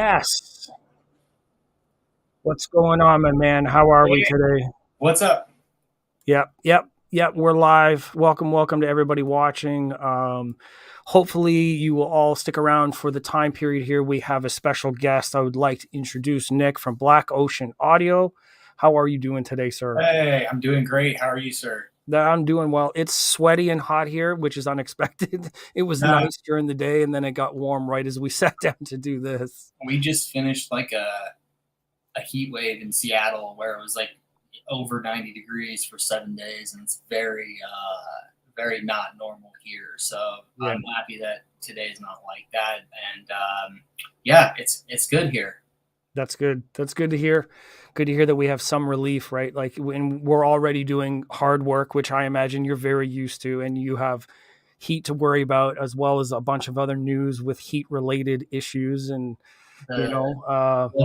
Yes. What's going on, my man? How are we Hey, today? what's up? Yep. We're live. Welcome to everybody watching. Hopefully, you will all stick around for the time period here. We have a special guest. I would like to introduce Nick from Black Ocean Audio. How are you doing today, sir? Hey, I'm doing great. How are you, sir? I'm doing well. It's sweaty and hot here, which is unexpected. It was Uh, nice during the day, and then it got warm right as we sat down to do this. we just finished like a heat wave in Seattle where it was like over 90 degrees for 7 days, and it's very not normal here. So Yeah. I'm happy that today's not like that. And yeah, it's good here. That's good. That's good to hear. Good to hear that we have some relief, right? Like when we're already doing hard work, which I imagine you're very used to, and you have heat to worry about, as well as a bunch of other news with heat related issues. And The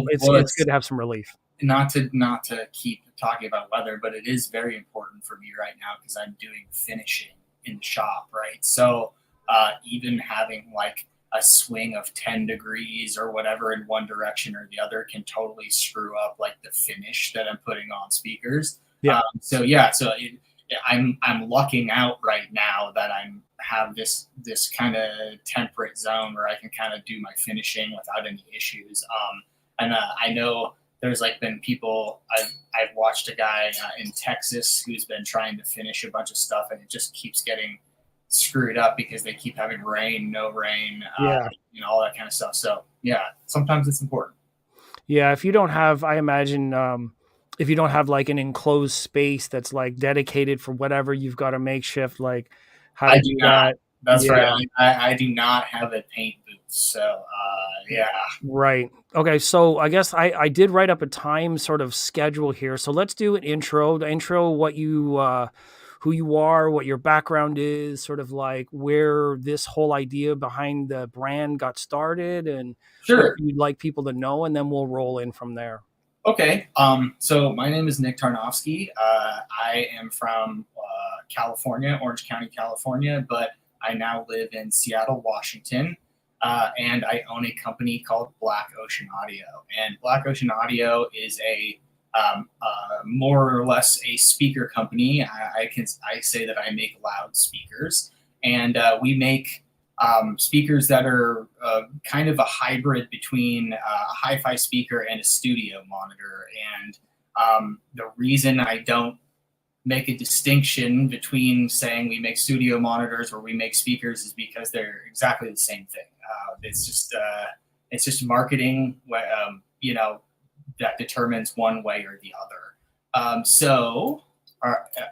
it's good what's to have some relief. not to keep talking about weather, but it is very important for me right now because I'm doing finishing in the shop, right? So even having like a swing of 10 degrees or whatever in one direction or the other can totally screw up like the finish that I'm putting on speakers. Yeah. So yeah, I'm lucking out right now that I'm have this kind of temperate zone where I can kind of do my finishing without any issues. And I know there's like been people I've watched a guy in Texas who's been trying to finish a bunch of stuff and it just keeps getting screwed up because they keep having rain, no rain, Yeah. all that kind of stuff. So yeah, sometimes it's important. Yeah. If you don't have, I imagine, if you don't have like an enclosed space that's like dedicated for whatever, you've got a makeshift like how I to do do not. that. That's right. Yeah. I do not have a paint booth. So yeah. Right. Okay. So I guess I did write up a time sort of schedule here. So let's do an intro, what you, who you are, what your background is, sort of like where this whole idea behind the brand got started and what Sure. you'd like people to know. And then we'll roll in from there. Okay. So my name is Nick Tarnofsky. I am from California, Orange County, California, but I now live in Seattle, Washington. And I own a company called Black Ocean Audio. And Black Ocean Audio is a more or less a speaker company. I say that I make loudspeakers, and we make speakers that are kind of a hybrid between a hi-fi speaker and a studio monitor. And the reason I don't make a distinction between saying we make studio monitors or we make speakers is because they're exactly the same thing. It's just marketing, that determines one way or the other. So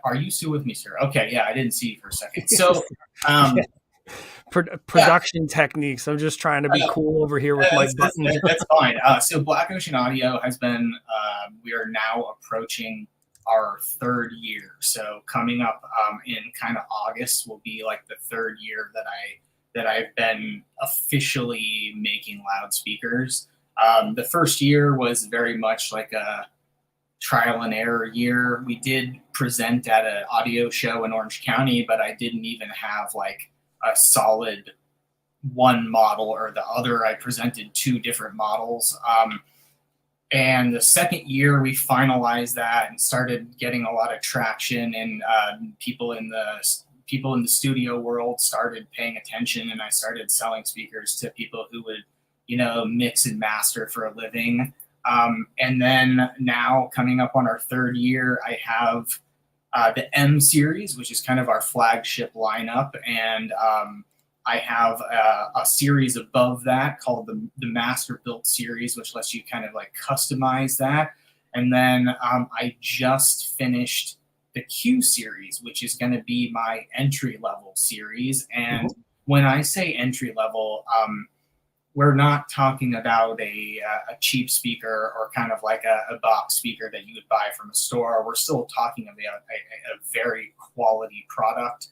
are you still with me, sir? Okay, yeah, I didn't see you for a second. So um, yeah, Production techniques. I'm just trying to be cool over here with my buttons. that's fine. So Black Ocean Audio has been, we are now approaching our third year. So coming up in kind of August will be like the third year that I've been officially making loudspeakers. The first year was very much like a trial and error year. We did present at an audio show in Orange County, but I didn't even have like a solid one model or the other. I presented two different models. And the second year, we finalized that and started getting a lot of traction, and people in the studio world started paying attention, and I started selling speakers to people who would, mix and master for a living. And then now, coming up on our third year, I have the M series, which is kind of our flagship lineup, and I have a series above that called the Master Built series, which lets you kind of like customize that. And then I just finished the Q series, which is going to be my entry level series. And when I say entry level, we're not talking about a cheap speaker or kind of like a box speaker that you would buy from a store. We're still talking about a very quality product.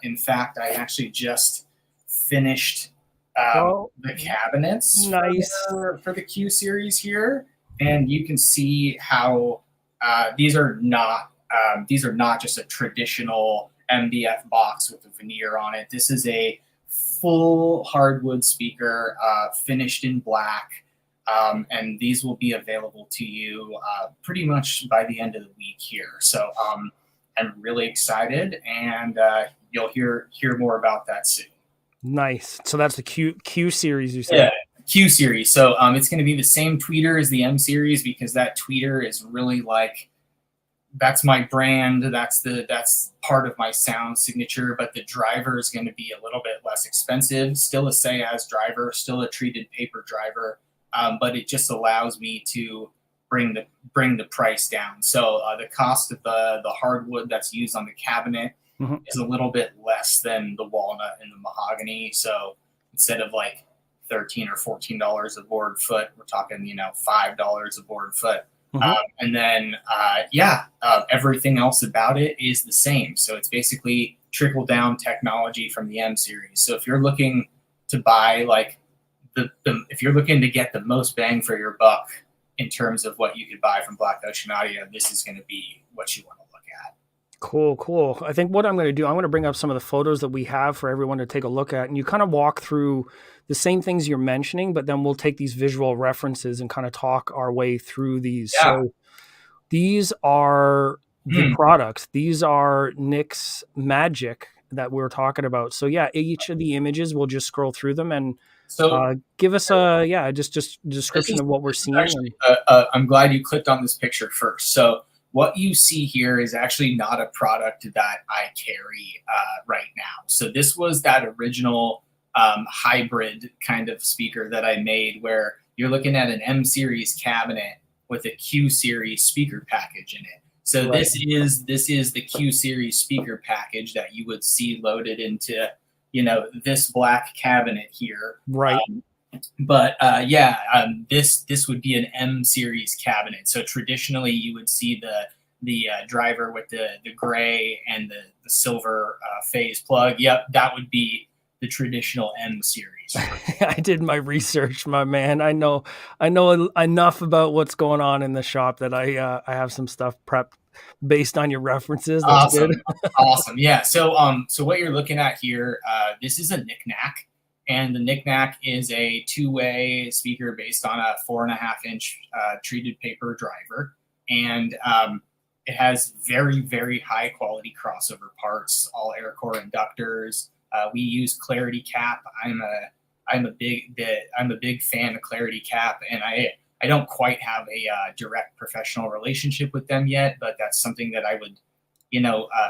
In fact, I actually just finished the cabinets Nice. for the Q series here, and you can see how these are not just a traditional MDF box with a veneer on it. This is a full hardwood speaker, finished in black. And these will be available to you pretty much by the end of the week here. So I'm really excited, and you'll hear more about that soon. Nice. So that's the Q series you said. Yeah, Q series. So it's going to be the same tweeter as the M series, because that tweeter is really like, that's my brand. That's part of my sound signature. But the driver is going to be a little bit less expensive. Still a say-as driver, still a treated paper driver, but it just allows me to bring the price down. So the cost of the hardwood that's used on the cabinet is a little bit less than the walnut and the mahogany. So instead of like $13 or $14 a board foot, we're talking $5 a board foot. And then everything else about it is the same. So it's basically trickle down technology from the M series. So if you're looking to buy like if you're looking to get the most bang for your buck in terms of what you could buy from Black Ocean Audio, this is going to be what you want to look at. Cool. I think what I'm going to do, I'm going to bring up some of the photos that we have for everyone to take a look at, and you kind of walk through the same things you're mentioning, but then we'll take these visual references and kind of talk our way through these. Yeah. So these are the products. These are Nick's magic that we're talking about. So yeah, each of the images, we'll just scroll through them and give us a just description of what we're seeing. Actually, I'm glad you clicked on this picture first. So what you see here is actually not a product that I carry right now. So this was that original hybrid kind of speaker that I made, where you're looking at an M series cabinet with a Q series speaker package in it. So this is the Q series speaker package that you would see loaded into this black cabinet here. Right. This would be an M series cabinet. So traditionally, you would see the driver with the gray and the silver phase plug. Yep, that would be the traditional M series. I did my research, my man. I know enough about what's going on in the shop that I have some stuff prepped based on your references. That's awesome. Good. Awesome. Yeah. So what you're looking at here, this is a knick-knack. And the knick-knack is a two-way speaker based on a 4.5-inch treated paper driver. And it has very, very high quality crossover parts, all air core inductors. We use Clarity Cap. I'm a big fan of Clarity Cap, and I don't quite have a direct professional relationship with them yet, but that's something that I would,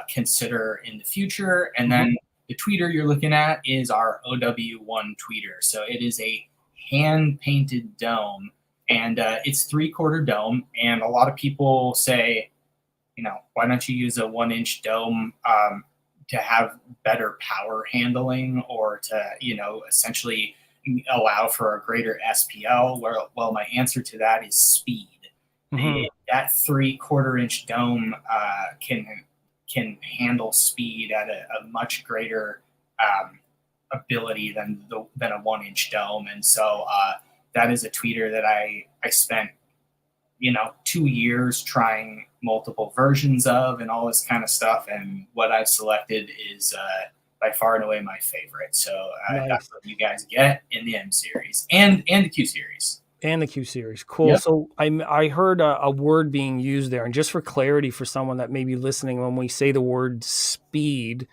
consider in the future. And then the tweeter you're looking at is our OW1 tweeter. So it is a hand painted dome, and it's 3/4 dome. And a lot of people say, why don't you use a 1-inch dome to have better power handling, or to, essentially allow for a greater SPL? Well, my answer to that is speed. That 3/4-inch dome can handle speed at a much greater ability than a 1-inch dome. And so that is a tweeter that I spent 2 years trying multiple versions of and all this kind of stuff, and what I've selected is by far and away my favorite. So Nice. That's what you guys get in the M series and the Q series. And the Q series. Cool. Yep. So I heard a word being used there, and just for clarity for someone that may be listening, when we say the word speed,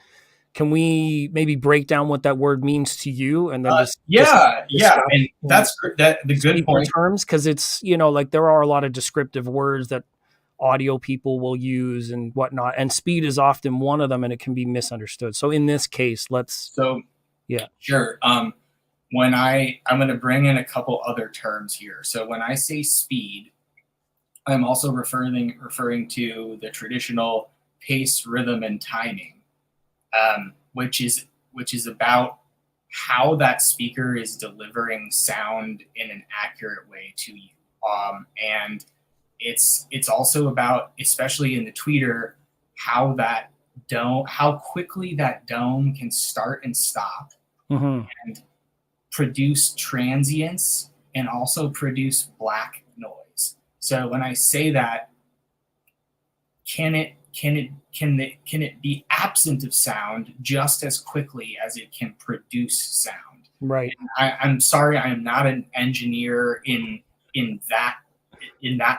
can we maybe break down what that word means to you? And then and that's the good point. Terms, because it's like there are a lot of descriptive words that audio people will use and whatnot, and speed is often one of them, and it can be misunderstood. So in this case, sure. When I'm going to bring in a couple other terms here. So when I say speed, I'm also referring to the traditional pace, rhythm, and timing, which is about how that speaker is delivering sound in an accurate way to you. And it's also about, especially in the tweeter, how quickly that dome can start and stop, and produce transients and also produce black noise. So when I say that, can it be absent of sound just as quickly as it can produce sound? Right. I'm sorry, I am not an engineer in in that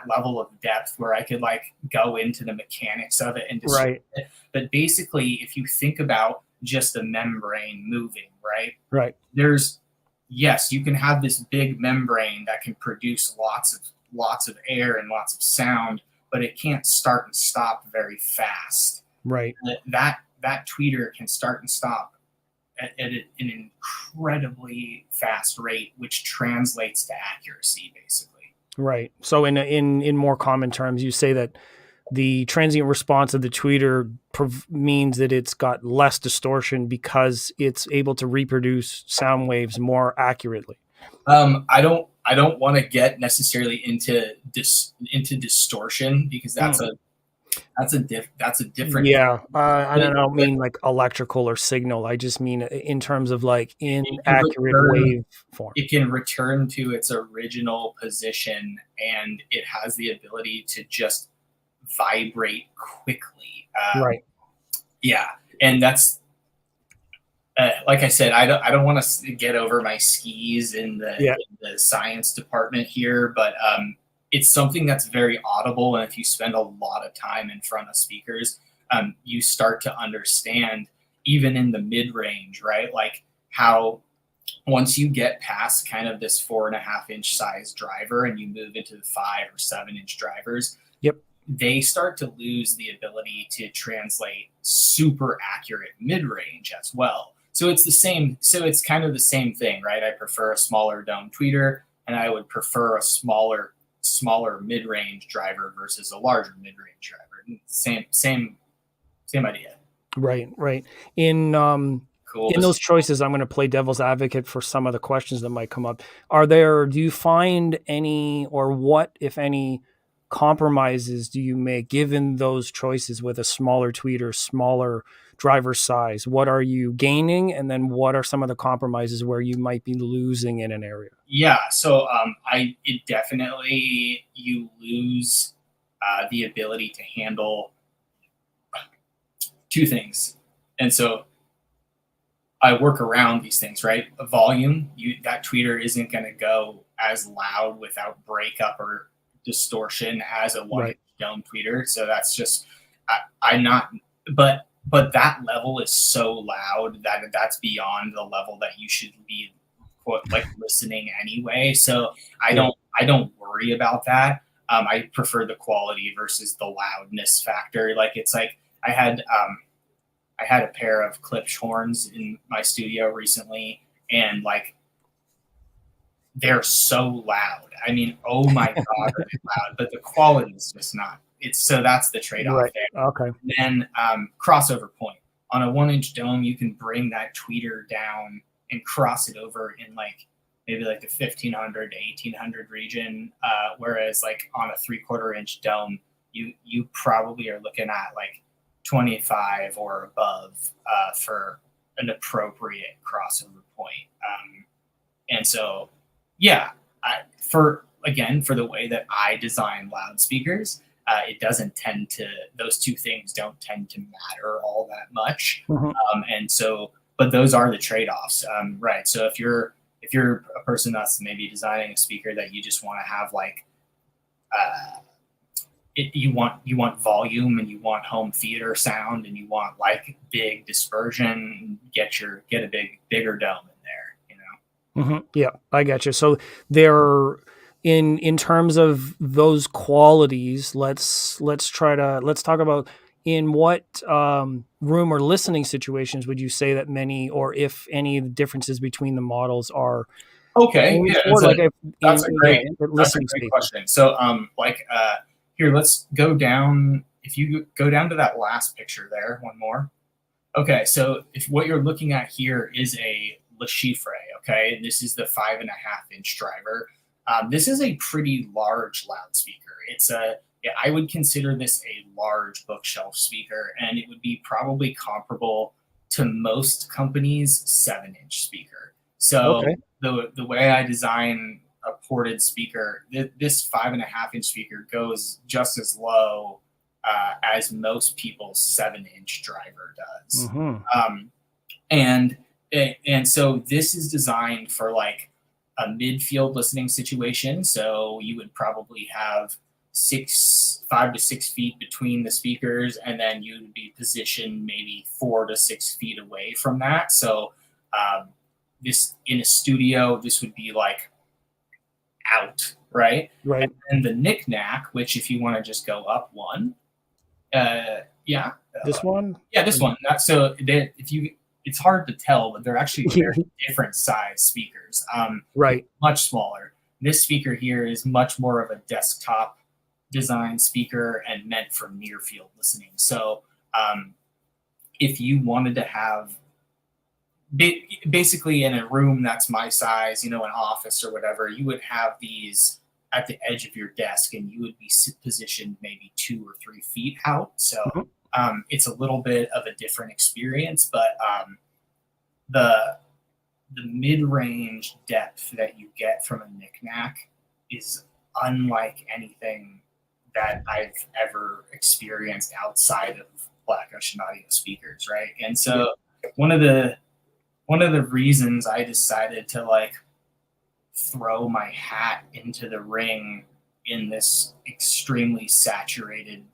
level of depth where I could like go into the mechanics of it and describe Right. it. But basically, if you think about just a membrane moving, right? Right. There's yes, you can have this big membrane that can produce lots of air and lots of sound, but it can't start and stop very fast. Right. That tweeter can start and stop at an incredibly fast rate, which translates to accuracy, basically. Right. So in more common terms, you say that the transient response of the tweeter means that it's got less distortion because it's able to reproduce sound waves more accurately. I don't want to get necessarily into distortion because that's a different Yeah, I but, don't but mean like electrical or signal. I just mean in terms of like it can inaccurate return wave form. it can return to its original position, and it has the ability to just vibrate quickly. Right. Yeah, and that's like I said, I don't want to get over my skis Yeah. in the science department here, but it's something that's very audible, and if you spend a lot of time in front of speakers, you start to understand even in the mid range, right? Like how once you get past kind of this 4.5 inch size driver and you move into the 5 or 7 inch drivers, Yep. they start to lose the ability to translate super accurate mid range as well. So it's the same. So it's kind of the same thing, right? I prefer a smaller dome tweeter, and I would prefer a smaller mid range driver versus a larger mid range driver. Same idea. Right. Right. In Cool. in those choices, I'm going to play devil's advocate for some of the questions that might come up. Do you find any, or what, if any, compromises do you make given those choices with a smaller tweeter, smaller driver size? What are you gaining? And then what are some of the compromises where you might be losing in an area? Yeah. So it definitely you lose the ability to handle two things, and so I work around these things, right? A volume, that tweeter isn't going to go as loud without breakup or distortion as a one Right. dome tweeter. So that's just I'm not, but that level is so loud that that's beyond the level that you should be like listening anyway. So Yeah. I don't worry about that. I prefer the quality versus the loudness factor. Like it's like I had a pair of Klipsch horns in my studio recently, and like they're so loud. I mean, oh my god, are they loud? But the quality is just not. It's so that's the trade-off Right. there. Okay. Then crossover point on a 1 inch dome, you can bring that tweeter down and cross it over in like maybe like the 1500 to 1800 region. Whereas like on a 3/4 inch dome, you probably are looking at like 25 or above for an appropriate crossover point. And so, yeah, for the way that I design loudspeakers, it doesn't tend to, those two things don't tend to matter all that much. And so, but those are the trade-offs, right? So if you're a person that's maybe designing a speaker that you just want to have like, you want volume and you want home theater sound and you want like big dispersion, get a bigger dome in there, you know. Yeah, I got you. So there, in terms of those qualities, let's talk about in what room or listening situations would you say that many, or if any, differences between the models are Okay, aimed yeah, for, like that's a great listening space. question. So here, let's go down. If you go down to that last picture there, one more. Okay, so if what you're looking at here is a Le Chiffre, okay, and this is the 5.5 inch driver. This is a pretty large loudspeaker. I would consider this a large bookshelf speaker, and it would be probably comparable to most companies' 7-inch speaker. So Okay. the way I design a ported speaker, this 5.5 inch speaker goes just as low as most people's 7-inch driver does. Mm-hmm. And so this is designed for like a midfield listening situation. So you would probably have 5 to 6 feet between the speakers, and then you would be positioned maybe 4 to 6 feet away from that. So this in a studio, this would be like out, right? Right. And the knick-knack, which if you want to just go up one, yeah, This one? yeah, this one. So if you, it's hard to tell, but they're actually very different size speakers. Right. Much smaller. This speaker here is much more of a desktop design speaker and meant for near field listening. So if you wanted to have basically in a room that's my size, an office or whatever, you would have these at the edge of your desk, and you would be positioned maybe 2 or 3 feet out. So it's a little bit of a different experience, but the mid-range depth that you get from a knick-knack is unlike anything that I've ever experienced outside of Black Ocean Audio speakers, right? And so one of the reasons I decided to like throw my hat into the ring in this extremely saturated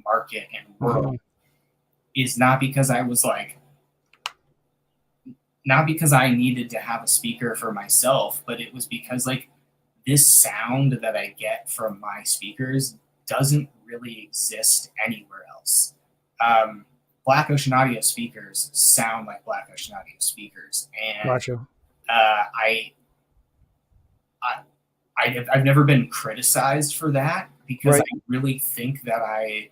market and world is not because I was like, not because I needed to have a speaker for myself, but it was because like this sound that I get from my speakers doesn't really exist anywhere else. Black Ocean Audio speakers sound like Black Ocean Audio speakers, and Gotcha. I've never been criticized for that, because Right. I really think that I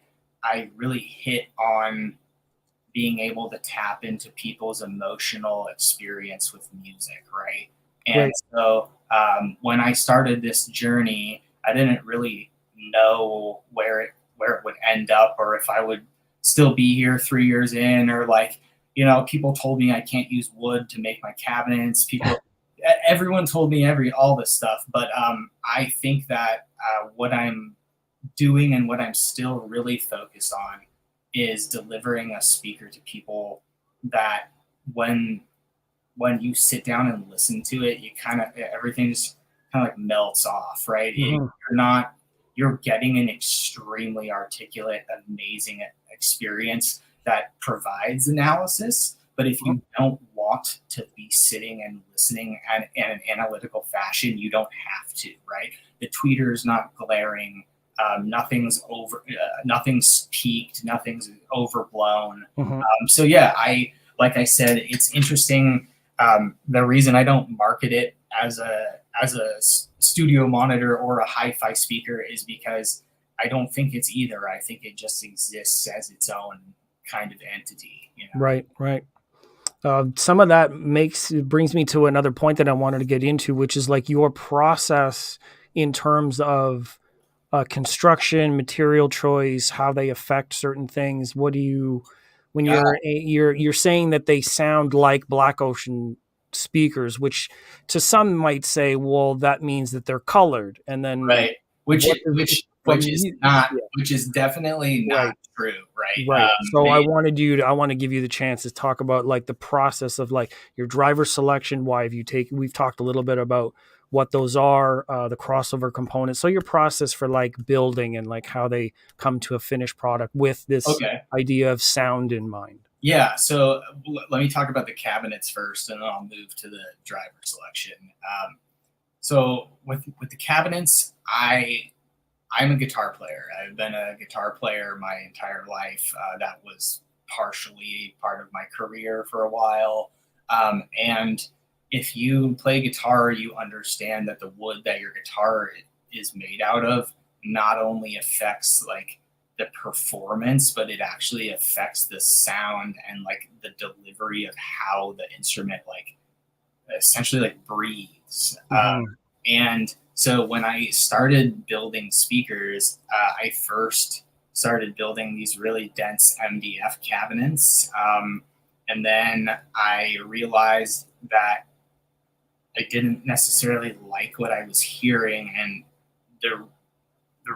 really hit on being able to tap into people's emotional experience with music, right? And Right. so when I started this journey, I didn't really know where it would end up, or if I would still be here 3 years in, or like, people told me I can't use wood to make my cabinets. Everyone told me all this stuff, but I think that what I'm doing and what I'm still really focused on is delivering a speaker to people that when you sit down and listen to it, you everything just kind of like melts off, right? You're getting an extremely articulate, amazing experience that provides analysis. But if you don't want to be sitting and listening in an analytical fashion, you don't have to, right? The tweeter is not glaring. Nothing's peaked. Nothing's overblown. So yeah, like I said, it's interesting. The reason I don't market it as a studio monitor or a hi-fi speaker is because I don't think it's either. I think it just exists as its own kind of entity. Right. Some of that brings me to another point that I wanted to get into, which is like your process in terms of construction, material choice, how they affect certain things. What do you, when you're saying that they sound like Black Ocean speakers, which to some might say, well, that means that they're colored, and then right, which is definitely not true, right? So I want to give you the chance to talk about like the process of like your driver selection. Why have you taken? We've talked a little bit about what those are, the crossover components. So your process for like building and like how they come to a finished product with this idea of sound in mind. Yeah. So let me talk about the cabinets first, and then I'll move to the driver selection. So with the cabinets, I'm a guitar player. I've been a guitar player my entire life. That was partially part of my career for a while. And if you play guitar, you understand that the wood that your guitar is made out of not only affects like the performance, but it actually affects the sound and like the delivery of how the instrument like essentially like breathes. And so when I started building speakers, I first started building these really dense MDF cabinets. And then I realized that I didn't necessarily like what I was hearing. And the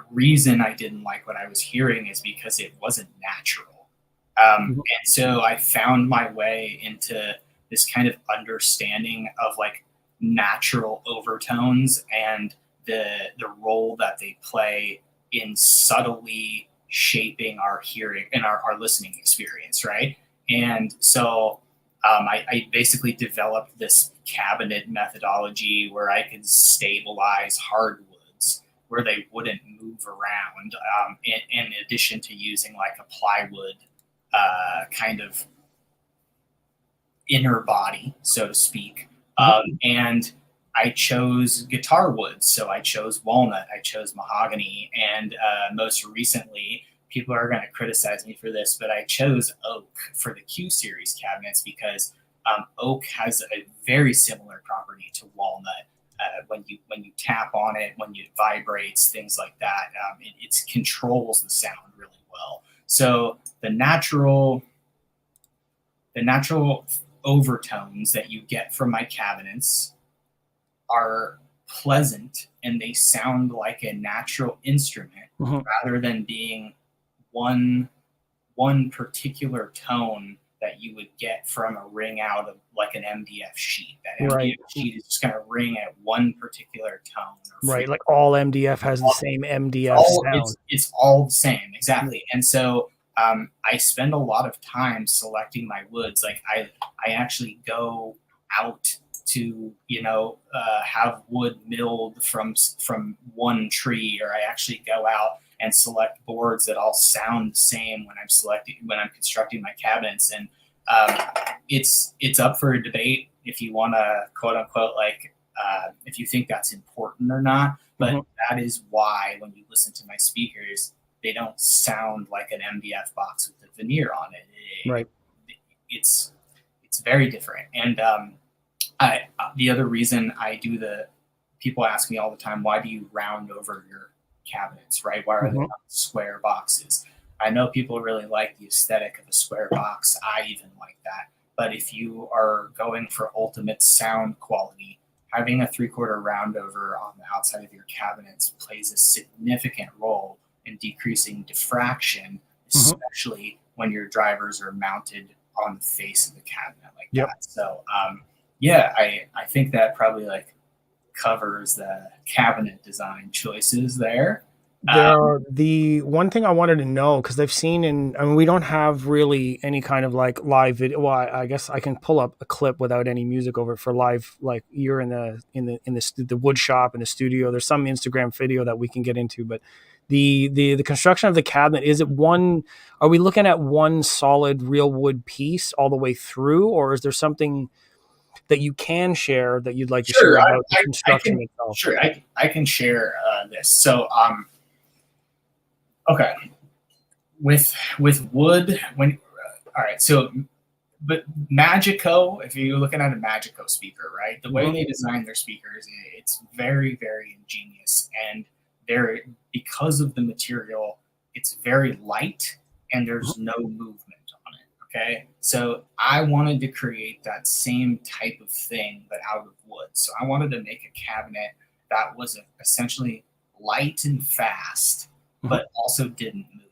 reason I didn't like what I was hearing is because it wasn't natural. And so I found my way into this kind of understanding of like natural overtones and the role that they play in subtly shaping our hearing and our listening experience, right? And so I basically developed this cabinet methodology where I could stabilize hardwoods where they wouldn't move around, in addition to using like a plywood kind of inner body, so to speak. And I chose guitar woods. So I chose walnut, I chose mahogany, and most recently, people are going to criticize me for this, but I chose oak for the Q series cabinets because oak has a very similar property to walnut. When you tap on it, when it vibrates, things like that, it controls the sound really well. So the natural overtones that you get from my cabinets are pleasant and they sound like a natural instrument rather than being one particular tone that you would get from a ring out of like an MDF sheet. That MDF sheet is just going to ring at one particular tone. Right, like all MDF has the same MDF sound. It's all the same, exactly. And so I spend a lot of time selecting my woods. Like I actually go out to have wood milled from one tree, or I actually go out and select boards that all sound the same when I'm constructing my cabinets. And it's up for a debate if you want to quote unquote if you think that's important or not. But that is why when you listen to my speakers, they don't sound like an MDF box with a veneer on it. Right. It's very different. And the other reason I do people ask me all the time, why do you round over your cabinets, right? Why are they not square boxes? I know people really like the aesthetic of a square box. I even like that. But if you are going for ultimate sound quality, having a 3/4 round over on the outside of your cabinets plays a significant role in decreasing diffraction, especially when your drivers are mounted on the face of the cabinet like that. So I think that probably covers the cabinet design choices there. The one thing I wanted to know, because I've seen we don't have really any kind of live video. Well, I guess I can pull up a clip without any music over it for live. Like you're in the wood shop in the studio. There's some Instagram video that we can get into, but the construction of the cabinet, is it one? Are we looking at one solid real wood piece all the way through, or is there something that you can share that you'd like to share about the construction itself? Sure, I can share this. So okay, with wood, all right, so but Magico, if you're looking at a Magico speaker, right, the way they design their speakers, it's very, very ingenious, and because of the material, it's very light and there's no movement on it. Okay, so I wanted to create that same type of thing but out of wood. So I wanted to make a cabinet that was essentially light and fast but also didn't move.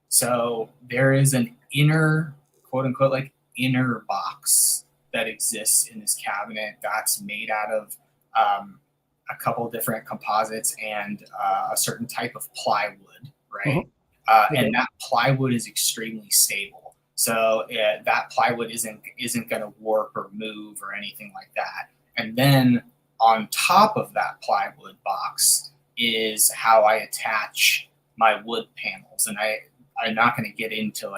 So there is an inner, quote unquote, inner box that exists in this cabinet that's made out of a couple different composites and a certain type of plywood, right? And that plywood is extremely stable. So that plywood isn't going to warp or move or anything like that. And then on top of that plywood box is how I attach my wood panels. And I'm not going to get into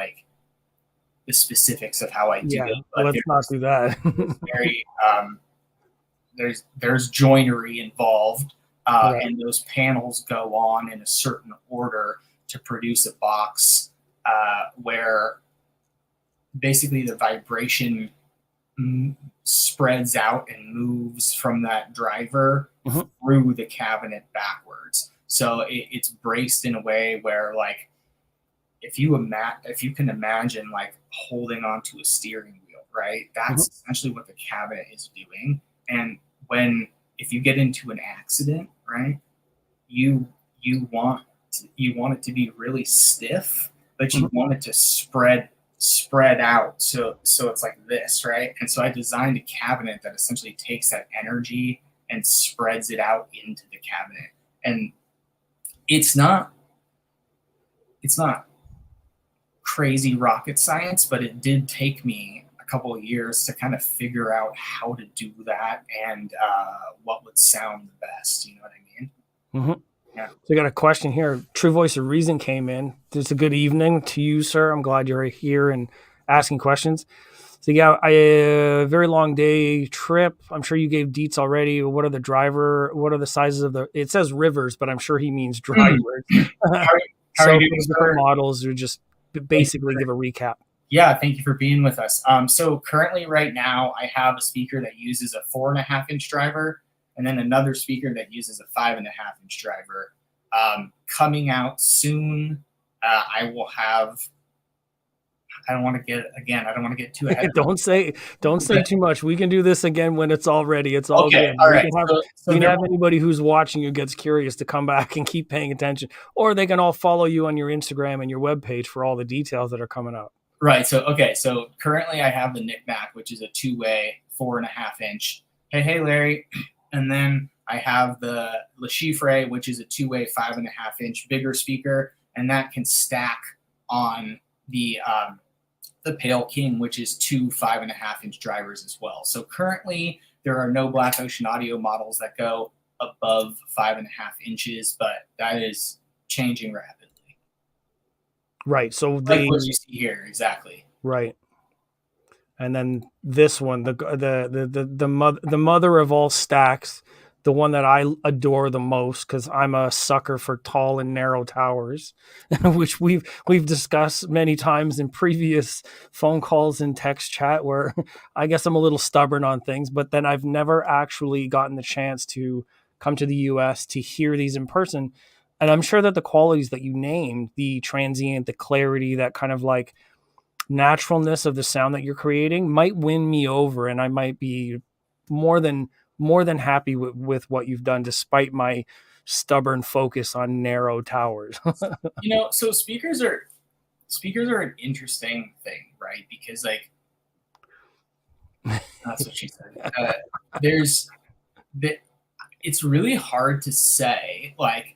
the specifics of how I do it. But let's not do that. Very there's joinery involved, and those panels go on in a certain order to produce a box where basically the vibration spreads out and moves from that driver through the cabinet backwards. So it's braced in a way where if you can imagine holding onto a steering wheel, right? That's essentially what the cabinet is doing. And if you get into an accident, right, you want it to be really stiff, but you want it to spread spread out, so it's like this, right? And so I designed a cabinet that essentially takes that energy and spreads it out into the cabinet. And it's not crazy rocket science, but it did take me a couple of years to kind of figure out how to do that and what would sound the best. You know what I mean? Mm-hmm. Yeah. So I got a question here. True Voice of Reason came in. It's a good evening to you, sir. I'm glad you're here and asking questions. So yeah, a very long day trip. I'm sure you gave deets already. What are the sizes of the, it says rivers, but I'm sure he means drivers. How So are for you the doing, different sir? models, or just basically give a recap. Yeah, thank you for being with us. So currently, right now, I have a speaker that uses a 4.5-inch driver, and then another speaker that uses a 5.5-inch driver. Coming out soon, I will have. I don't want to get too ahead of myself. Don't say too much. We can do this again when it's all ready. It's all Okay, good. all We right. can have So we can there have anybody who's watching who gets curious to come back and keep paying attention, or they can all follow you on your Instagram and your webpage for all the details that are coming up. Right. So okay. So currently, I have the Knick-Knack, which is a two-way 4.5-inch. Hey, Larry. And then I have the Le Chiffre, which is a two-way 5.5-inch bigger speaker, and that can stack on the Pale King, which is two 5.5-inch drivers as well. So currently, there are no Black Ocean Audio models that go above 5.5 inches, but that is changing rapidly. Right. So Like what you see here, exactly. right. And then this one, the mother of all stacks, the one that I adore the most because I'm a sucker for tall and narrow towers, which we've discussed many times in previous phone calls and text chat. Where I guess I'm a little stubborn on things, but then I've never actually gotten the chance to come to the U.S. to hear these in person. And I'm sure that the qualities that you named, the transient, the clarity, that kind of like naturalness of the sound that you're creating might win me over, and I might be more than happy with what you've done despite my stubborn focus on narrow towers. So speakers are an interesting thing, right? Because like that's what she said. There's that it's really hard to say like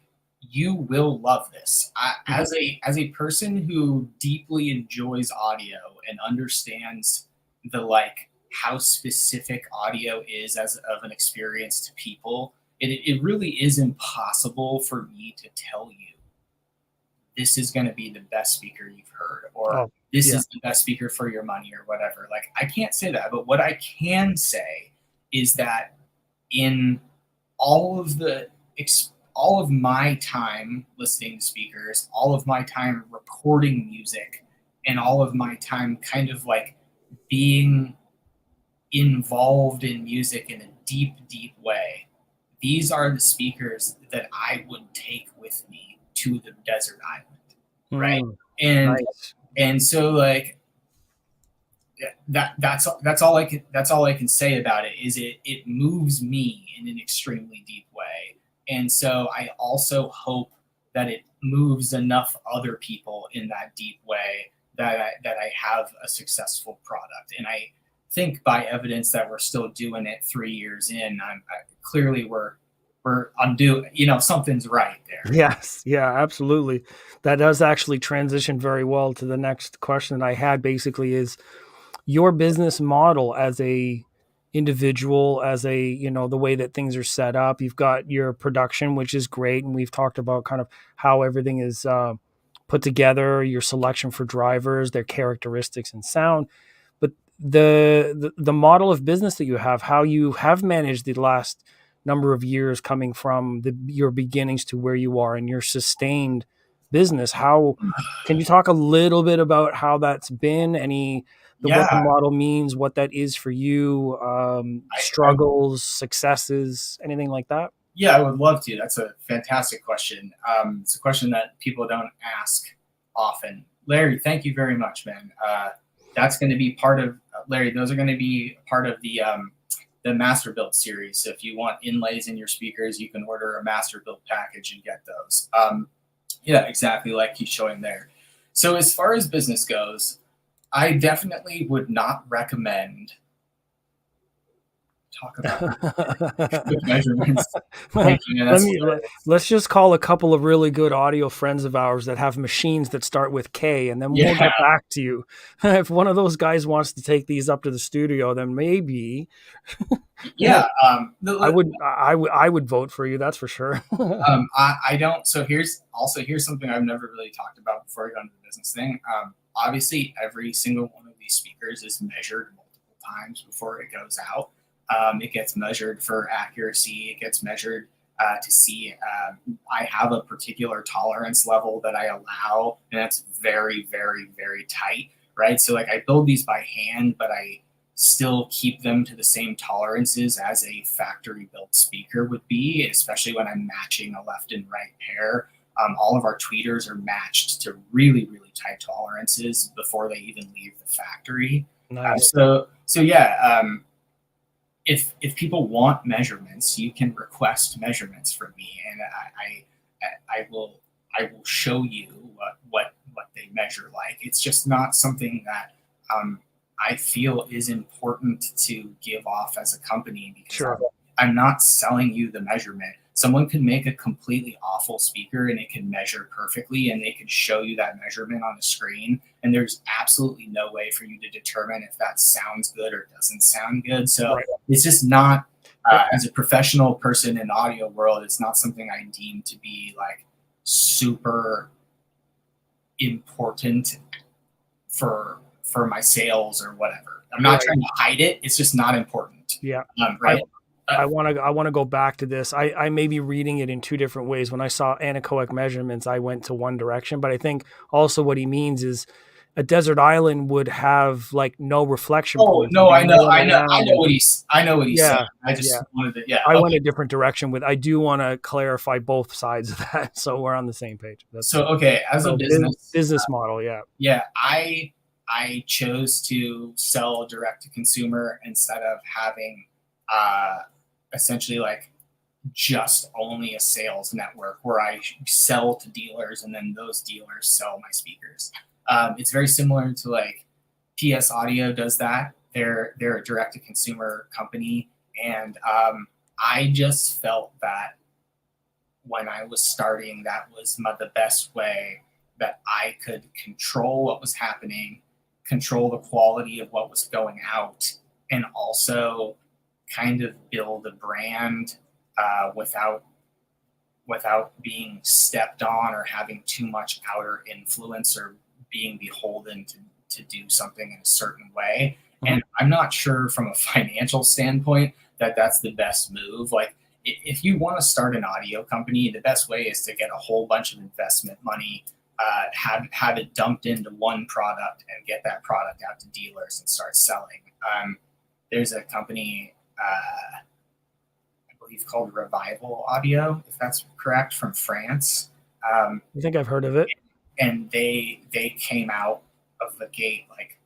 you will love this. As a person who deeply enjoys audio and understands the like how specific audio is as of an experience to people, it really is impossible for me to tell you this is going to be the best speaker you've heard, or Oh, this yeah. is the best speaker for your money, or whatever. Like I can't say that, but what I can say is that in all of the all of my time listening to speakers, all of my time recording music, and all of my time kind of like being involved in music in a deep, deep way, these are the speakers that I would take with me to the desert island, right? And Nice. and so like that's all I can say about it is it moves me in an extremely deep way. And so I also hope that it moves enough other people in that deep way that I have a successful product. And I think by evidence that we're still doing it 3 years in, clearly I'm doing, something's right there. Yes, yeah, absolutely. That does actually transition very well to the next question that I had. Basically, is your business model as a individual, as a, the way that things are set up. You've got your production, which is great, and we've talked about kind of how everything is put together, your selection for drivers, their characteristics and sound. But the model of business that you have, how you have managed the last number of years coming from your beginnings to where you are and your sustained business, how can you talk a little bit about how that's been, what the Yeah, model means, what that is for you, I struggles, successes, anything like that? Yeah, I would love to. That's a fantastic question. It's a question that people don't ask often. Larry, thank you very much, man. That's going to be part of Larry. Those are going to be part of the master build series. So if you want inlays in your speakers, you can order a master build package and get those. Yeah, exactly like he's showing there. So as far as business goes, I definitely would not recommend talk about the measurements. Thank you, man. Let That's me let's just call a couple of really good audio friends of ours that have machines that start with K, and then we'll yeah, get back to you. If one of those guys wants to take these up to the studio, then maybe yeah. I would vote for you. That's for sure. I don't. So here's something I've never really talked about before I got into the business thing. Obviously, every single one of these speakers is measured multiple times before it goes out. It gets measured for accuracy. It gets measured to see. I have a particular tolerance level that I allow, and that's very, very, very tight, right? So like I build these by hand, but I still keep them to the same tolerances as a factory built speaker would be, especially when I'm matching a left and right pair. All of our tweeters are matched to really, really tight tolerances before they even leave the factory. Nice. So yeah, if people want measurements, you can request measurements from me, and I will show you what they measure like. It's just not something that I feel is important to give off as a company because Sure. I'm not selling you the measurement. Someone could make a completely awful speaker and it can measure perfectly and they can show you that measurement on the screen. And there's absolutely no way for you to determine if that sounds good or doesn't sound good. So Right. it's just not, as a professional person in the audio world, it's not something I deem to be like super important for my sales or whatever. I'm not Right. trying to hide it. It's just not important. Yeah. Right. I want to go back to this. I may be reading it in two different ways. When I saw anechoic measurements, I went to one direction, but I think also what he means is a desert island would have like no reflection Oh points. no, I know Around. what he's saying. Yeah, I just yeah. wanted to I okay. went a different direction with. I do want to clarify both sides of that, so we're on the same page. So okay, as a business model, yeah. Yeah, I chose to sell direct to consumer instead of having essentially like just only a sales network where I sell to dealers and then those dealers sell my speakers. It's very similar to like PS Audio does that. They're a direct to consumer company, and I just felt that when I was starting, that was the best way that I could control what was happening, control the quality of what was going out, and also kind of build a brand without being stepped on or having too much outer influence or being beholden to do something in a certain way. Mm-hmm. And I'm not sure from a financial standpoint that that's the best move. Like if you want to start an audio company, the best way is to get a whole bunch of investment money, have it dumped into one product and get that product out to dealers and start selling. There's a company, I believe called Revival Audio, if that's correct, from France. I think I've heard of it. And they came out of the gate like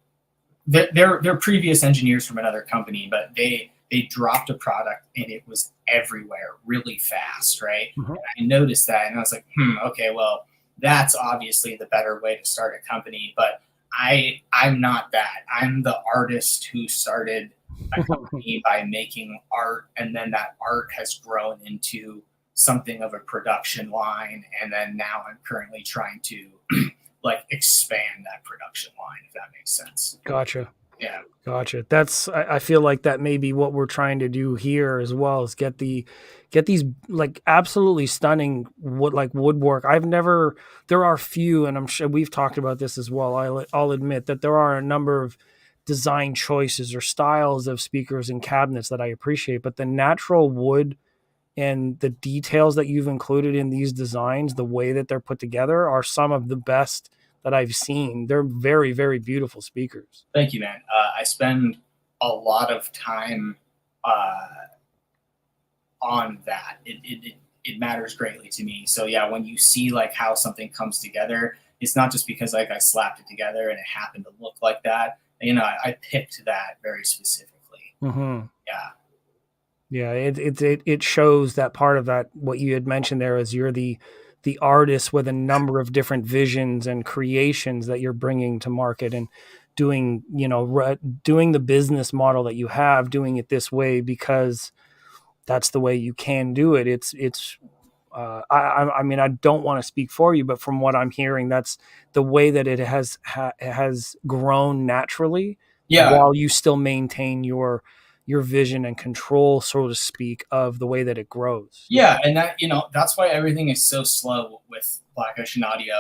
they're previous engineers from another company, but they dropped a product and it was everywhere really fast, right? Mm-hmm. And I noticed that and I was like, okay, well, that's obviously the better way to start a company. But I'm not that. I'm the artist who started a company by making art, and then that art has grown into something of a production line, and then now I'm currently trying to like expand that production line, if that makes sense. Gotcha. Yeah. Gotcha. I feel like that may be what we're trying to do here as well, is get these like absolutely stunning woodwork. There are few, and I'm sure we've talked about this as well. I'll admit that there are a number of design choices or styles of speakers and cabinets that I appreciate, but the natural wood and the details that you've included in these designs, the way that they're put together, are some of the best that I've seen. They're very, very beautiful speakers. Thank you, man. I spend a lot of time on that. It matters greatly to me. So yeah, when you see like how something comes together, it's not just because like I slapped it together and it happened to look like that. You know, I picked that very specifically. Mm-hmm. Yeah. Yeah, it shows that part of that, what you had mentioned there, is you're the artist with a number of different visions and creations that you're bringing to market. And doing, doing the business model that you have, doing it this way because that's the way you can do it. It's I mean, I don't want to speak for you, but from what I'm hearing, that's the way that it has grown naturally, Yeah, while you still maintain your vision and control, so to speak, of the way that it grows. yeah, and that that's why everything is so slow with Black Ocean Audio.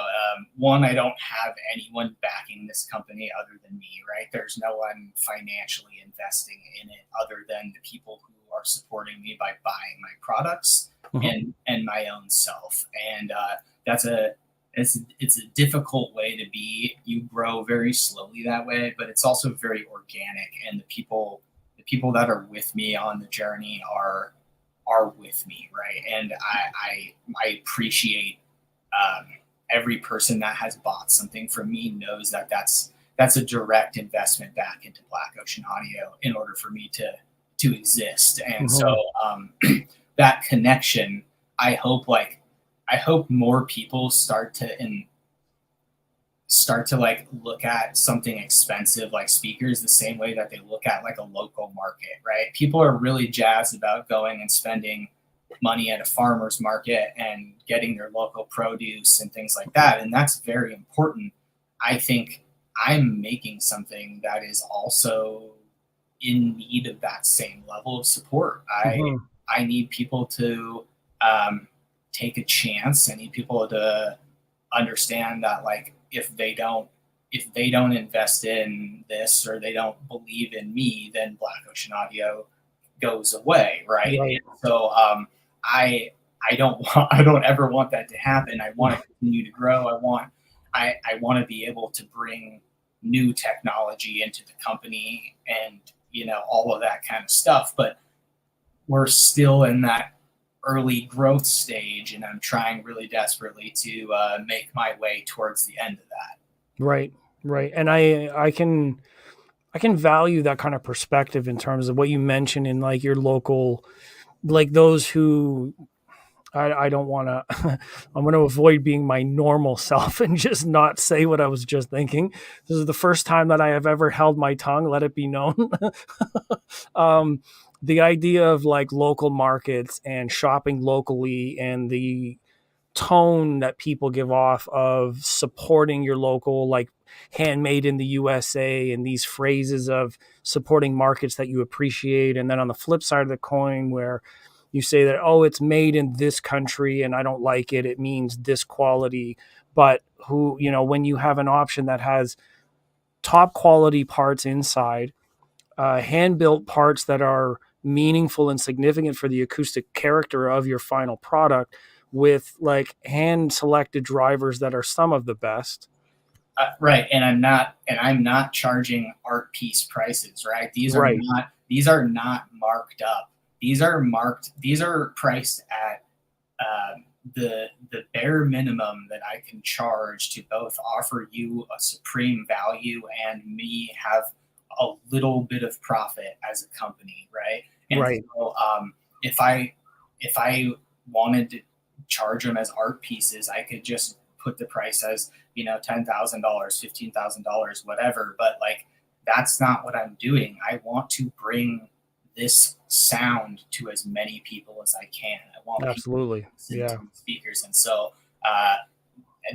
One, I don't have anyone backing this company other than me, right? There's no one financially investing in it other than the people who are supporting me by buying my products Mhm. and my own self. And that's a it's a difficult way to be. You grow very slowly that way, but it's also very organic. And the people that are with me on the journey are with me, right? And I appreciate um, every person that has bought something from me knows that that's a direct investment back into Black Ocean Audio in order for me to exist. And so Mhm. um, that connection, I hope like I hope more people start to like look at something expensive like speakers the same way that they look at like a local market, right? People are really jazzed about going and spending money at a farmer's market and getting their local produce and things like that. And that's very important. I think I'm making something that is also in need of that same level of support. Mhm. I need people to um, take a chance. I need people to understand that like if they don't invest in this or they don't believe in me, then Black Ocean Audio goes away, right? Right. And so I I don't want I don't ever want that to happen. I want to continue to grow. I want to be able to bring new technology into the company and all of that kind of stuff. But we're still in that early growth stage, and I'm trying really desperately to make my way towards the end of that. Right. Right. And I can value that kind of perspective in terms of what you mentioned in like your local, like those who I don't want to. I'm going to avoid being my normal self and just not say what I was just thinking. This is the first time that I have ever held my tongue. Let it be known. um, the idea of like local markets and shopping locally, and the tone that people give off of supporting your local, like handmade in the USA, and these phrases of supporting markets that you appreciate. And then on the flip side of the coin, where you say that, oh, it's made in this country and I don't like it, it means this quality. But when you have an option that has top quality parts inside, hand built parts that are meaningful and significant for the acoustic character of your final product, with like hand selected drivers that are some of the best. Right, and I'm not charging art piece prices, right? Right, These are not marked up. These are priced at the bare minimum that I can charge to both offer you a supreme value and me have a little bit of profit as a company, right? And right. so if I wanted to charge them as art pieces, I could just put the price as $10,000, $15,000, whatever. But like that's not what I'm doing. I want to bring this sound to as many people as I can. I want people to Absolutely. listen to Yeah. the speakers, and so uh,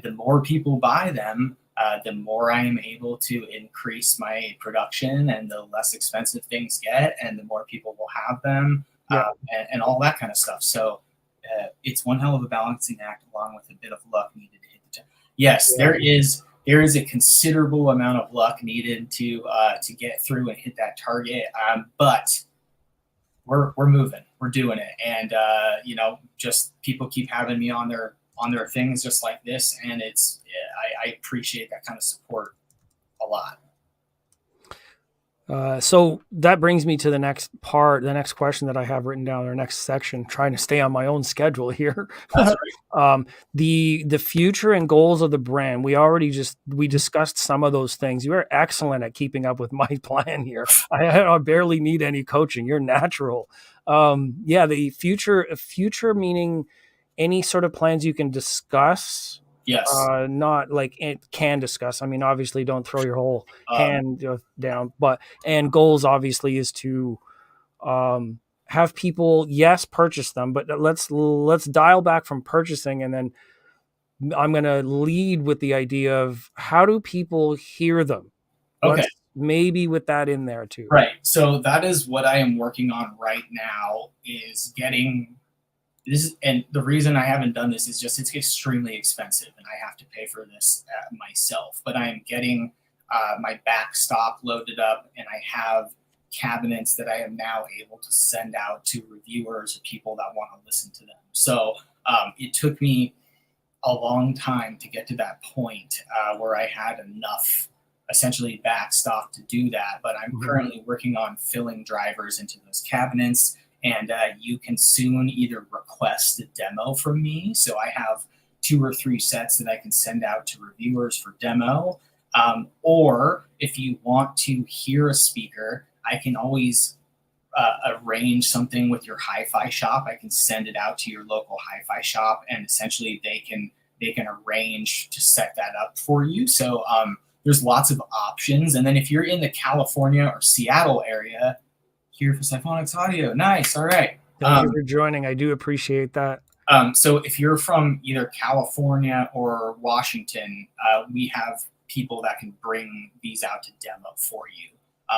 the more people buy them, the more I am able to increase my production, and the less expensive things get, and the more people will have them, Yeah. and all that kind of stuff. So it's one hell of a balancing act, along with a bit of luck needed to hit the top. Yes, Yeah. there is a considerable amount of luck needed to get through and hit that target, but we're moving, we're doing it, and just people keep having me on their things just like this, and I appreciate that kind of support a lot. So that brings me to the next part, the next question that I have written down, or next section, trying to stay on my own schedule here. That's right. The future and goals of the brand. We discussed some of those things. You are excellent at keeping up with my plan here. I barely need any coaching. You're natural. Yeah, the future meaning any sort of plans you can discuss Yes. not like it can discuss. I mean, obviously, don't throw your whole Um, hand down, but and goals obviously is to have people, yes, purchase them, but let's dial back from purchasing, and then I'm going to lead with the idea of how do people hear them. okay. Let's maybe with that in there too. Right. So that is what I am working on right now, is getting this is, and the reason I haven't done this is just it's extremely expensive and I have to pay for this myself. But I am getting my backstop loaded up, and I have cabinets that I am now able to send out to reviewers or people that want to listen to them. So it took me a long time to get to that point where I had enough essentially backstop to do that. But I'm Mhm. currently working on filling drivers into those cabinets, and you can soon either request a demo from me. So I have 2 or 3 sets that I can send out to reviewers for demo. Or if you want to hear a speaker, I can always arrange something with your hi-fi shop. I can send it out to your local hi-fi shop, and essentially they can arrange to set that up for you. So there's lots of options. And then if you're in the California or Seattle area, here for Symphonics Audio, nice. All right. Thank you for joining. I do appreciate that. So if you're from either California or Washington, we have people that can bring these out to demo for you.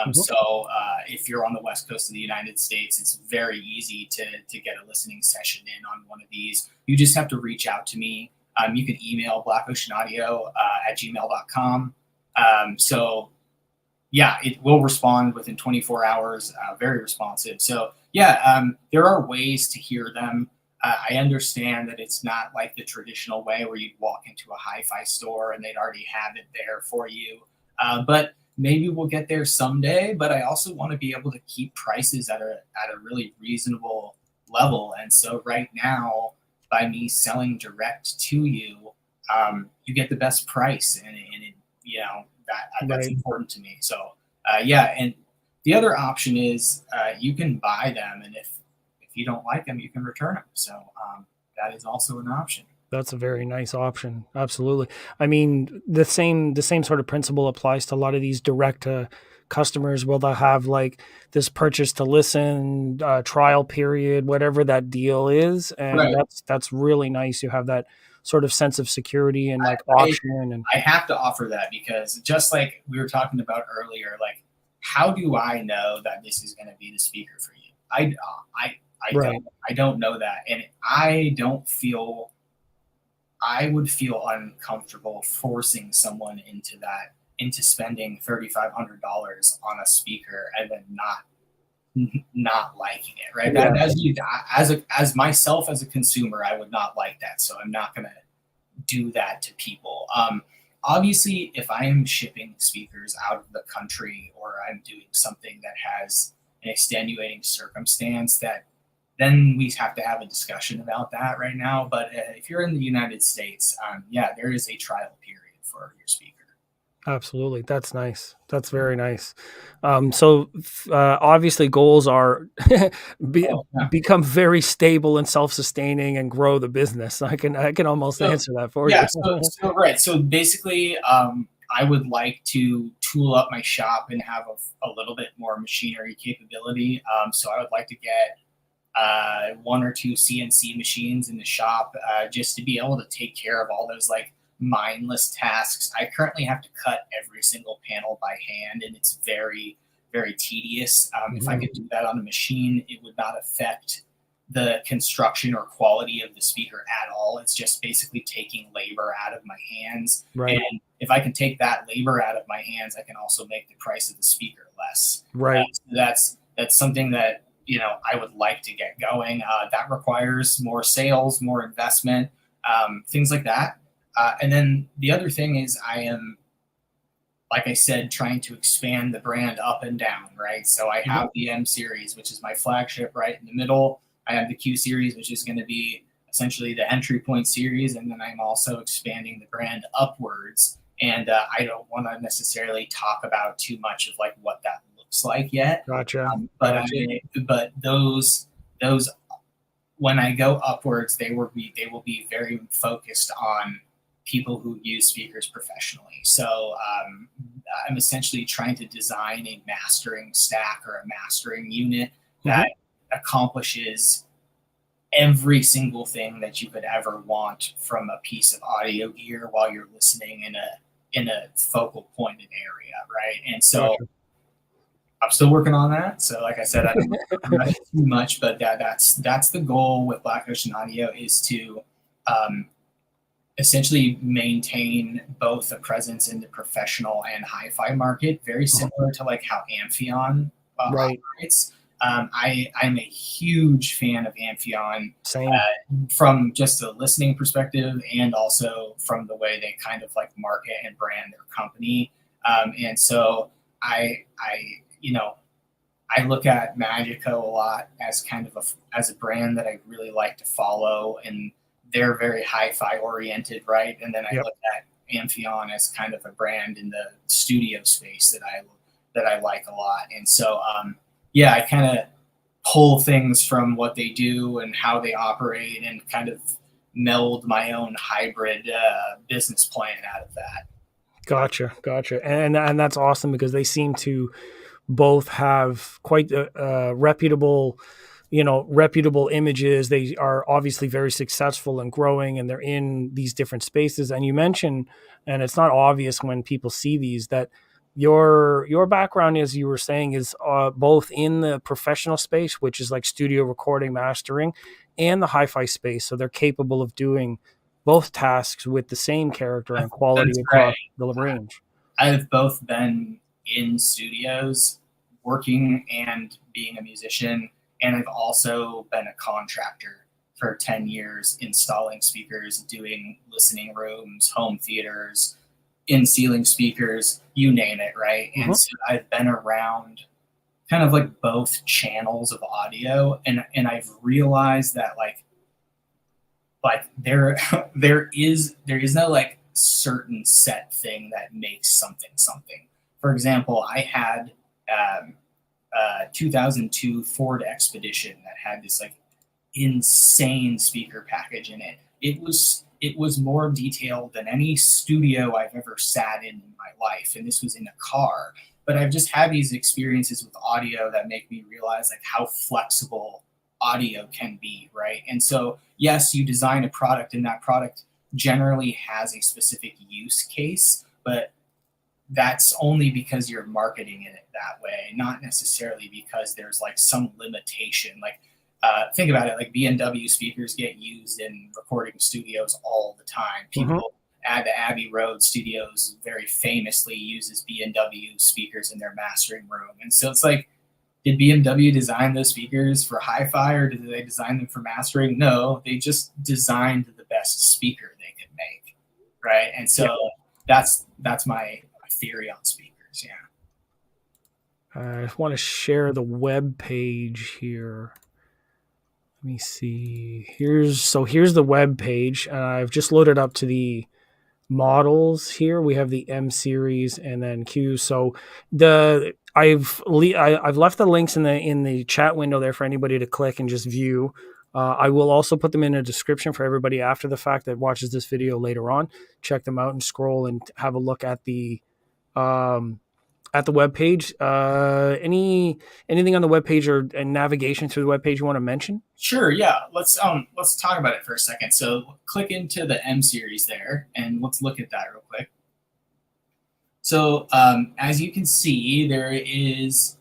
Mhm. So if you're on the west coast of the United States, it's very easy to get a listening session in on one of these. You just have to reach out to me. You can email blackoceanaudio at gmail.com. So yeah, it will respond within 24 hours. Very responsive. So yeah, there are ways to hear them. I understand that it's not like the traditional way where you'd walk into a hi-fi store and they'd already have it there for you. But maybe we'll get there someday. But I also want to be able to keep prices at a really reasonable level. And so right now, by me selling direct to you, you get the best price, and it, that's Right. important to me. So yeah, and the other option is you can buy them, and if you don't like them, you can return them. So that is also an option. That's a very nice option. Absolutely. I mean, the same sort of principle applies to a lot of these direct to customers. Will they'll have like this purchase to listen trial period, whatever that deal is, and Right. that's really nice. You have that sort of sense of security and like I option and I have to offer that because just like we were talking about earlier, like how do I know that this is going to be the speaker for you? right. I don't know that, and I would feel uncomfortable forcing someone into spending $3,500 on a speaker and then not liking it, right? Yeah. As myself as a consumer, I would not like that, so I'm not going to do that to people. Obviously, if I am shipping speakers out of the country or I'm doing something that has an extenuating circumstance, that then we have to have a discussion about that right now. But if you're in the United States, yeah, there is a trial period for your speaker. Absolutely. That's nice. That's very nice. Obviously goals are be, Oh, yeah. become very stable and self-sustaining and grow the business. I can almost So answer that for you. yeah, right. So basically, I would like to tool up my shop and have a little bit more machinery capability. So I would like to get 1 or 2 CNC machines in the shop just to be able to take care of all those like mindless tasks. I currently have to cut every single panel by hand, and it's very, very tedious. If I Mhm. could do that on a machine, it would not affect the construction or quality of the speaker at all. It's just basically taking labor out of my hands. Right. And if I can take that labor out of my hands, I can also make the price of the speaker less. Right. So that's something that I would like to get going. That requires more sales, more investment, things like that. And then the other thing is I am, like I said, trying to expand the brand up and down, right? So I Mhm. have the M series, which is my flagship right in the middle. I have the Q series, which is going to be essentially the entry point series. And then I'm also expanding the brand upwards. And I don't want to necessarily talk about too much of like what that looks like yet. Gotcha. Gotcha. But those when I go upwards, they will be very focused on people who use speakers professionally. So I'm essentially trying to design a mastering stack or a mastering unit that accomplishes every single thing that you could ever want from a piece of audio gear while you're listening in a focal pointed area, right? And so Gotcha. I'm still working on that. So like I said, I'm not too much, but that's the goal with Black Ocean Audio, is to um, essentially maintain both a presence in the professional and hi-fi market, very similar to like how Amphion Right. operates. I'm a huge fan of Amphion Same. from just a listening perspective, and also from the way they kind of like market and brand their company. And so I, you know, I look at Magico a lot as kind of as a brand that I really like to follow, and they're very hi-fi oriented, right? And then I Yep. look at Amphion as kind of a brand in the studio space that I like a lot. And so yeah, I kind of pull things from what they do and how they operate, and kind of meld my own hybrid business plan out of that. Gotcha. Gotcha. And that's awesome because they seem to both have quite reputable, reputable images. They are obviously very successful and growing, and they're in these different spaces. And you mentioned, and it's not obvious when people see these, that your background, as you were saying, is both in the professional space, which is like studio recording, mastering, and the hi-fi space. So they're capable of doing both tasks with the same character and quality That's right. across the range. I've both been in studios working and being a musician, and I've also been a contractor for 10 years installing speakers, doing listening rooms, home theaters, in ceiling speakers, you name it, right? And Hmm. so I've been around kind of like both channels of audio, and I've realized that like there is no like certain set thing that makes something something. For example, I had 2002 Ford Expedition that had this like insane speaker package in it. It was more detailed than any studio I've ever sat in my life, and this was in a car. But I've just had these experiences with audio that make me realize like how flexible audio can be, right? And so yes, you design a product, and that product generally has a specific use case, but that's only because you're marketing it that way, not necessarily because there's like some limitation. Like, think about it, like BMW speakers get used in recording studios all the time. Hmm. People at the Abbey Road Studios very famously uses BMW speakers in their mastering room. And so it's like, did BMW design those speakers for hi-fi, or did they design them for mastering? No, they just designed the best speaker they could make, right? And Yeah. so that's my theory on speakers. Yeah. I want to share the web page here. Let me see. Here's the web page. I've just loaded up to the models here. We have the M series and then Q. So I've left the links in the chat window there for anybody to click and just view. I will also put them in a description for everybody after the fact that watches this video later on. Check them out and scroll and have a look um, at the web page. Anything on the web page or navigation through the web page you want to mention? Sure. Yeah. Let's talk about it for a second. So click into the M series there, and let's look at that real quick. So as you can see, there is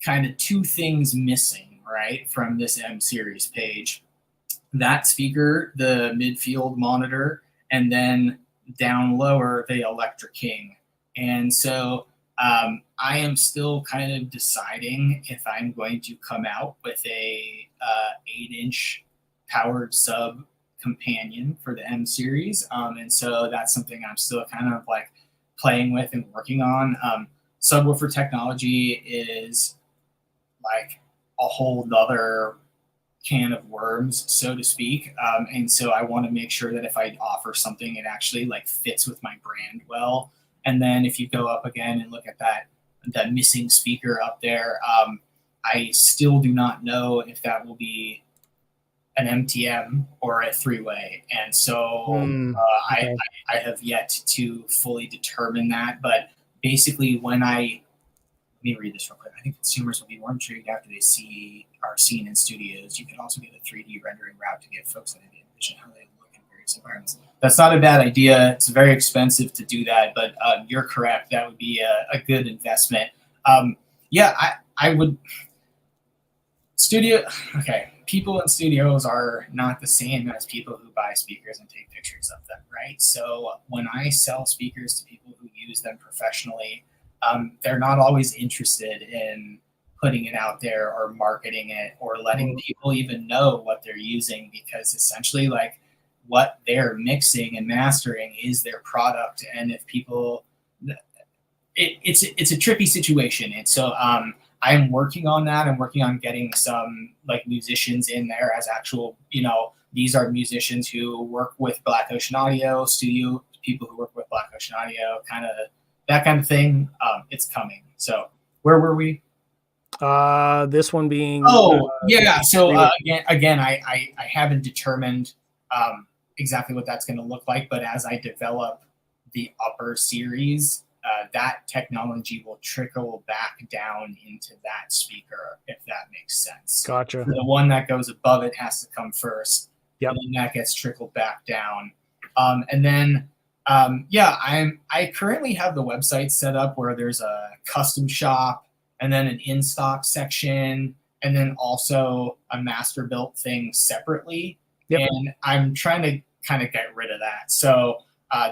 kind of two things missing, right, from this M series page. That speaker, the midfield monitor, and then down lower, the Electric King. And so I am still kind of deciding if I'm going to come out with a 8-inch powered sub companion for the M series. And so that's something I'm still kind of like playing with and working on. Subwoofer technology is like a whole nother can of worms, so to speak. And so I want to make sure that if I offer something, it actually like fits with my brand well. And then if you go up again and look at that missing speaker up there, I still do not know if that will be an MTM or a three-way, and so Okay. I have yet to fully determine that. But basically, when I let me read this real quick. I think consumers will be more intrigued after they see our scene in studios. You can also get a 3D rendering route to give folks an idea of vision how they look in various environments. That's not a bad idea. It's very expensive to do that, but you're correct. That would be a good investment. Yeah, I would. Studio, okay. People in studios are not the same as people who buy speakers and take pictures of them, right? So when I sell speakers to people who use them professionally, they're not always interested in putting it out there or marketing it or letting people even know what they're using, because essentially, like, what they're mixing and mastering is their product. And if people, it's a tricky situation. And so I'm working on that. I'm working on getting some like musicians in there as actual, these are musicians who work with Black Ocean Audio studio, people who work with Black Ocean Audio, kind of that kind of thing. It's coming. So where were we? This one being. Oh yeah. So again, I haven't determined exactly what that's going to look like, but as I develop the upper series, that technology will trickle back down into that speaker, if that makes sense. Gotcha. So the one that goes above it has to come first. Yep. And then that gets trickled back down. And then, I currently have the website set up where there's a custom shop and then an in-stock section, and then also a master built thing separately. Yep. And I'm trying to kind of get rid of that. So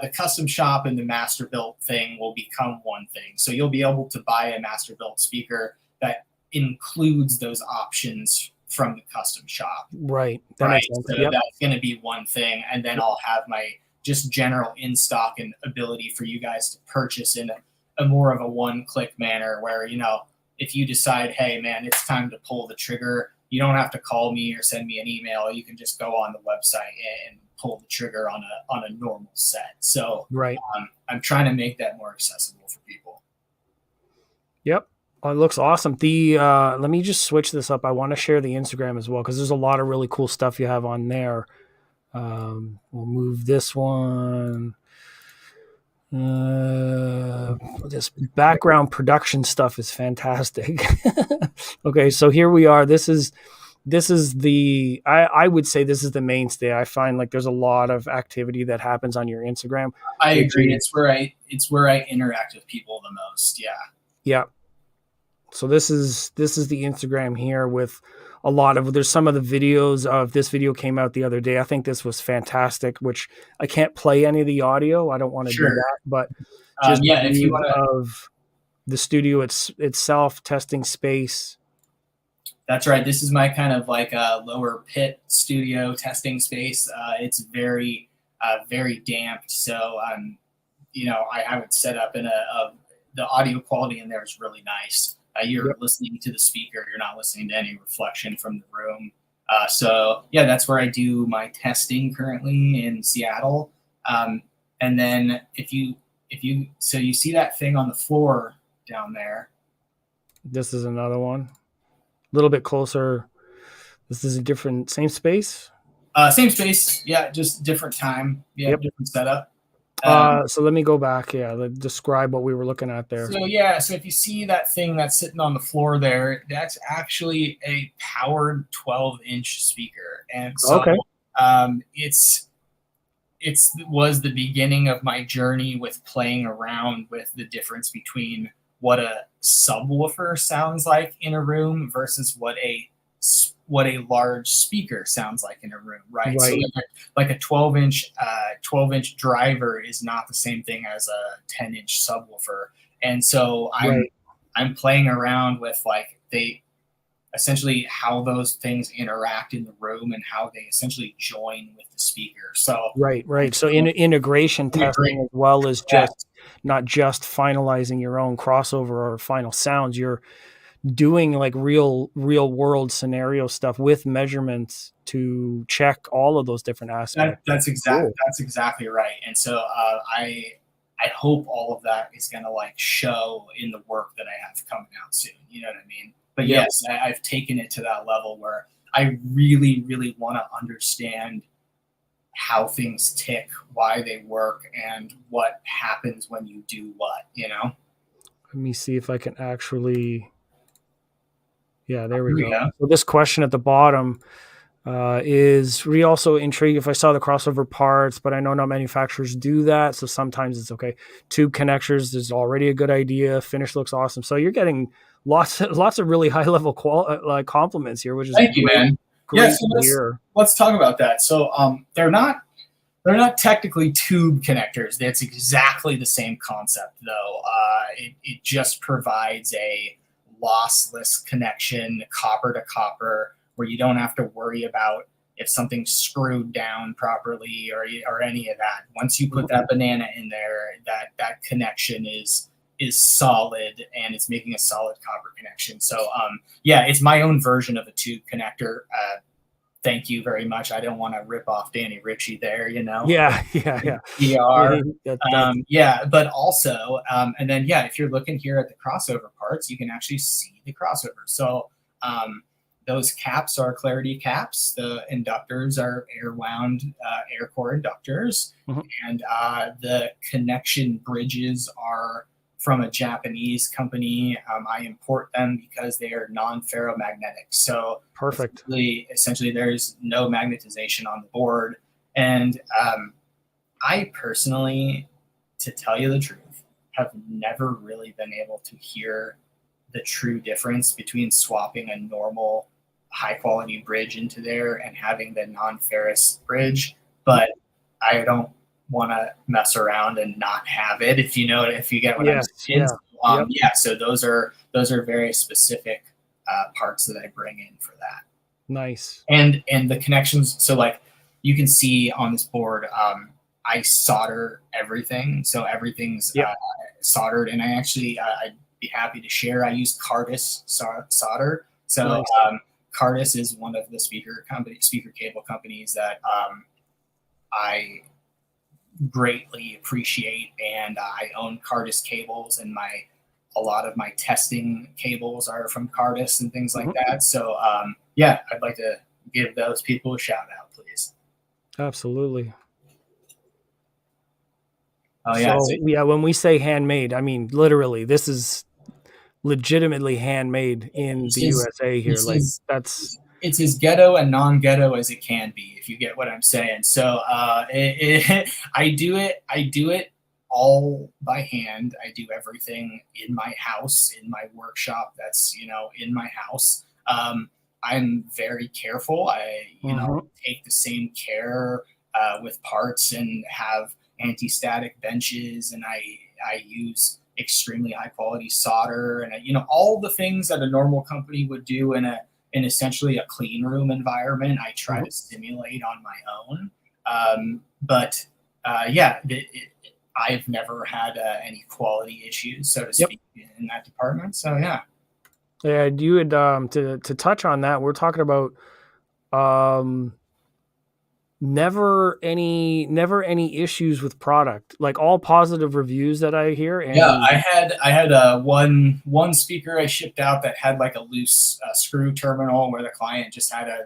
the custom shop and the master built thing will become one thing. So you'll be able to buy a master built speaker that includes those options from the custom shop. Right. That makes sense. So that's going to be one thing. And then I'll have my just general in stock and ability for you guys to purchase in a more of a one-click manner where, if you decide, hey, man, it's time to pull the trigger, you don't have to call me or send me an email. You can just go on the website and pull the trigger on a normal set. So right. I'm trying to make that more accessible for people. Yep. Oh, it looks awesome. Let me just switch this up. I want to share the Instagram as well, because there's a lot of really cool stuff you have on there. We'll move this one. This background production stuff is fantastic. Okay, so here we are. This is the I would say this is the mainstay. I find like there's a lot of activity that happens on your Instagram. I agree. It's where I interact with people the most. Yeah. Yeah. So this is the Instagram here with a lot of, there's some of the videos of this video came out the other day. I think this was fantastic, which I can't play any of the audio. I don't want to do that, but just if you want of the studio itself, testing space. That's right. This is my kind of like a lower pit studio testing space. It's very, very damped. So, I have it set up in the audio quality in there is really nice. You're listening to the speaker. You're not listening to any reflection from the room. So that's where I do my testing currently in Seattle. And then so you see that thing on the floor down there. This is another one. A little bit closer. This is a different, same space? Same space. Yeah, just different time. Yeah, different setup. So let me go back. Yeah, describe what we were looking at there. So if you see that thing that's sitting on the floor there, that's actually a powered 12-inch speaker, and so it was the beginning of my journey with playing around with the difference between what a subwoofer sounds like in a room versus what a large speaker sounds like in a room, right? So like a 12-inch driver is not the same thing as a 10-inch subwoofer. And so I'm playing around with like essentially how those things interact in the room and how they essentially join with the speaker. So right. So integration testing as well as just not just finalizing your own crossover or final sounds. You're doing like real world scenario stuff with measurements to check all of those different aspects. That's exactly right. And so I hope all of that is going to like show in the work that I have coming out soon. You know what I mean? But yes, I've taken it to that level where I really, really want to understand how things tick, why they work, and what happens when you do what, you know? Let me see if I can actually. Yeah, there we Here we go. go. So this question at the bottom is we also intrigued if I saw the crossover parts, but I know not manufacturers do that. So sometimes it's okay. Tube connectors is already a good idea. Finish looks awesome. So you're getting lots of really high level compliments here, which is Thank you, man. Yeah, great so to hear. let's talk about that. So they're not technically tube connectors. That's exactly the same concept, though. It just provides a lossless connection, copper to copper, where you don't have to worry about if something's screwed down properly or any of that. Once you put that banana in there, that connection is solid and it's making a solid copper connection. So yeah, it's my own version of a tube connector. Thank you very much. I don't want to rip off Danny Ritchie there, you know. Yeah, yeah, PR. yeah. Yeah, but also, and then yeah, if you're looking here at the crossover parts, you can actually see the crossover. So those caps are clarity caps. The inductors are air wound air core inductors, and the connection bridges are from a Japanese company. I import them because they are non-ferromagnetic. So Perfect. essentially, there's no magnetization on the board. And I personally, to tell you the truth, have never really been able to hear the true difference between swapping a normal high quality bridge into there and having the non-ferrous bridge. But I don't want to mess around and not have it, if you know, if you get what I'm saying. Yeah, so those are very specific parts that I bring in for that. Nice. And the connections, so like you can see on this board, I solder everything, so everything's soldered. And I actually I'd be happy to share, I use Cardis solder. So nice. Cardis is one of the speaker cable companies that I greatly appreciate, and I own Cardis cables, and a lot of my testing cables are from Cardis and things like that. So yeah, I'd like to give those people a shout out, please. Absolutely. Oh yeah. So yeah, when we say handmade, I mean literally this is legitimately handmade in the USA here. Like that's it's as ghetto and non-ghetto as it can be, if you get what I'm saying. So I do it all by hand. I do everything in my house, in my workshop. That's, you know, in my house. I'm very careful. I, you know, take the same care with parts and have anti-static benches, and I use extremely high quality solder, and you know, all the things that a normal company would do in essentially a clean room environment, I try to simulate on my own. But yeah, I've never had any quality issues, so to speak, in that department. So yeah. Yeah, you had to touch on that. We're talking about never any issues with product, like all positive reviews that I hear. And yeah, I had one speaker I shipped out that had like a loose screw terminal where the client just had to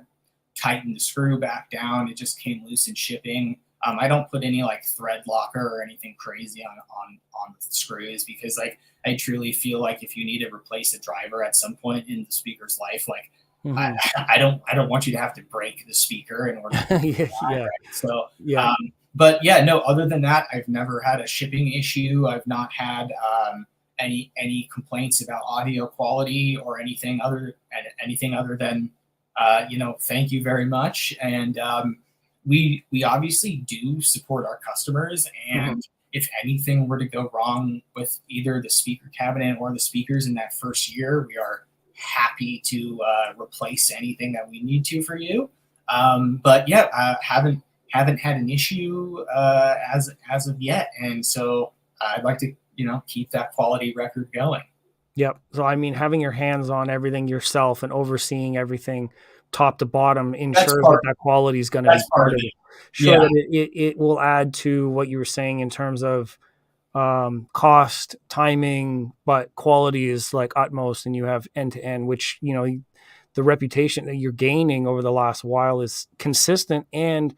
tighten the screw back down. It just came loose in shipping. I don't put any like thread locker or anything crazy on the screws, because like I truly feel like if you need to replace a driver at some point in the speaker's life, like I don't want you to have to break the speaker in order to do that, right? So yeah. But yeah, no, other than that, I've never had a shipping issue. I've not had any complaints about audio quality or anything other than you know, thank you very much. And we obviously do support our customers, and if anything were to go wrong with either the speaker cabinet or the speakers in that first year, we are happy to replace anything that we need to for you. But yeah, haven't had an issue as of yet, and so I'd like to, you know, keep that quality record going. Yep. So I mean, having your hands on everything yourself and overseeing everything top to bottom ensures that quality is going to be part of it. Sure, that it will add to what you were saying in terms of cost, timing, but quality is like utmost, and you have end to end, which, you know, the reputation that you're gaining over the last while is consistent and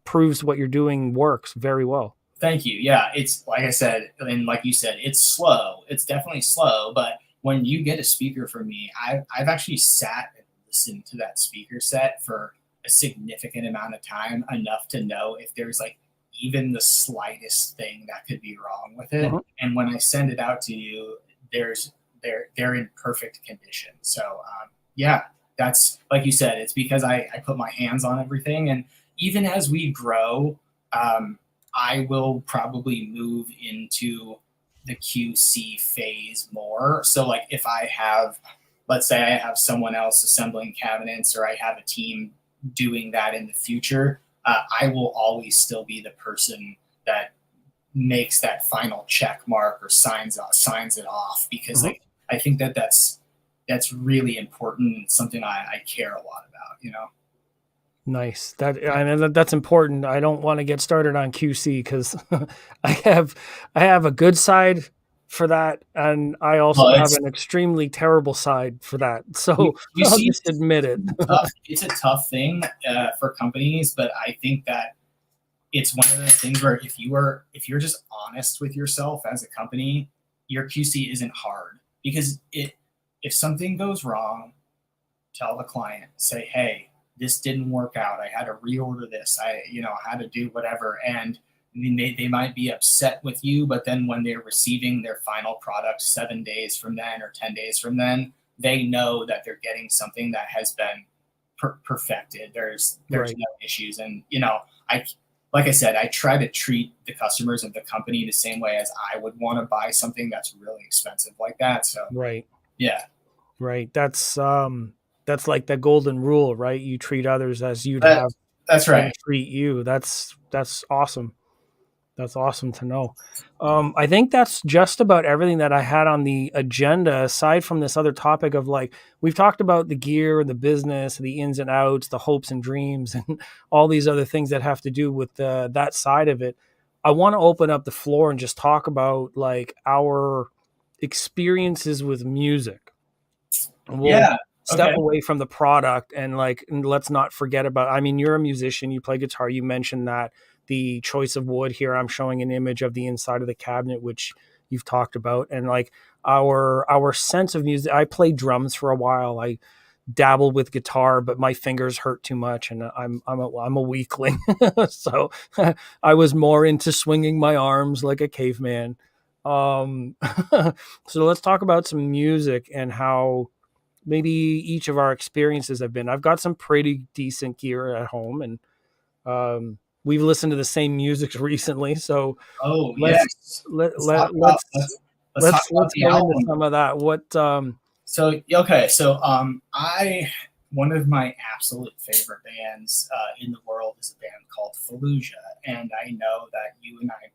proves what you're doing works very well. Thank you. Yeah, it's like I said, and like you said, it's slow. It's definitely slow, but when you get a speaker from me, I've actually sat and listened to that speaker set for a significant amount of time, enough to know if there's like even the slightest thing that could be wrong with it. Mhm. And when I send it out to you, they're in perfect condition. So yeah, that's like you said, it's because I put my hands on everything, and even as we grow, I will probably move into the QC phase more. So like if I have, let's say I have someone else assembling cabinets, or I have a team doing that in the future, I will always still be the person that makes that final check mark or signs it off, because Mhm. like I think that that's really important and something I care a lot about, you know. Nice. I mean, that's important. I don't want to get started on QC because I have I have a good side for that, and I also Well, have it's an extremely terrible side for that. you, So you I'll see just admit it. tough. It's a tough thing for companies, but I think that it's one of those things where if you're just honest with yourself as a company, your QC isn't hard, because if something goes wrong, tell the client, say, hey, this didn't work out. I had to reorder this. I had to do whatever. And I mean, they might be upset with you, but then when they're receiving their final product 7 days from then or 10 days from then, they know that they're getting something that has been perfected. There's Right. no issues. And, I, like I said, I try to treat the customers of the company the same way as I would want to buy something that's really expensive like that. So Right. yeah, Right. That's like the golden rule, right? You treat others as you'd that, have that's them right. treat you. That's awesome. That's awesome to know. I think that's just about everything that I had on the agenda, aside from this other topic of like, we've talked about the gear, the business, the ins and outs, the hopes and dreams, and all these other things that have to do with that side of it. I want to open up the floor and just talk about like our experiences with music. And we'll Yeah. step Okay. away from the product and like, and let's not forget about, I mean, you're a musician, you play guitar, you mentioned that the choice of wood here, I'm showing an image of the inside of the cabinet, which you've talked about. And like our sense of music, I played drums for a while. I dabbled with guitar, but my fingers hurt too much, and I'm a weakling. So I was more into swinging my arms like a caveman. Um, so let's talk about some music and how maybe each of our experiences have been. I've got some pretty decent gear at home, and we've listened to the same music recently. So Oh let's yes. let, Let's talk let about let's let's talk about let's the go into album. some of that. What So okay, so I one of my absolute favorite bands in the world is a band called Fallujah, and I know that you and I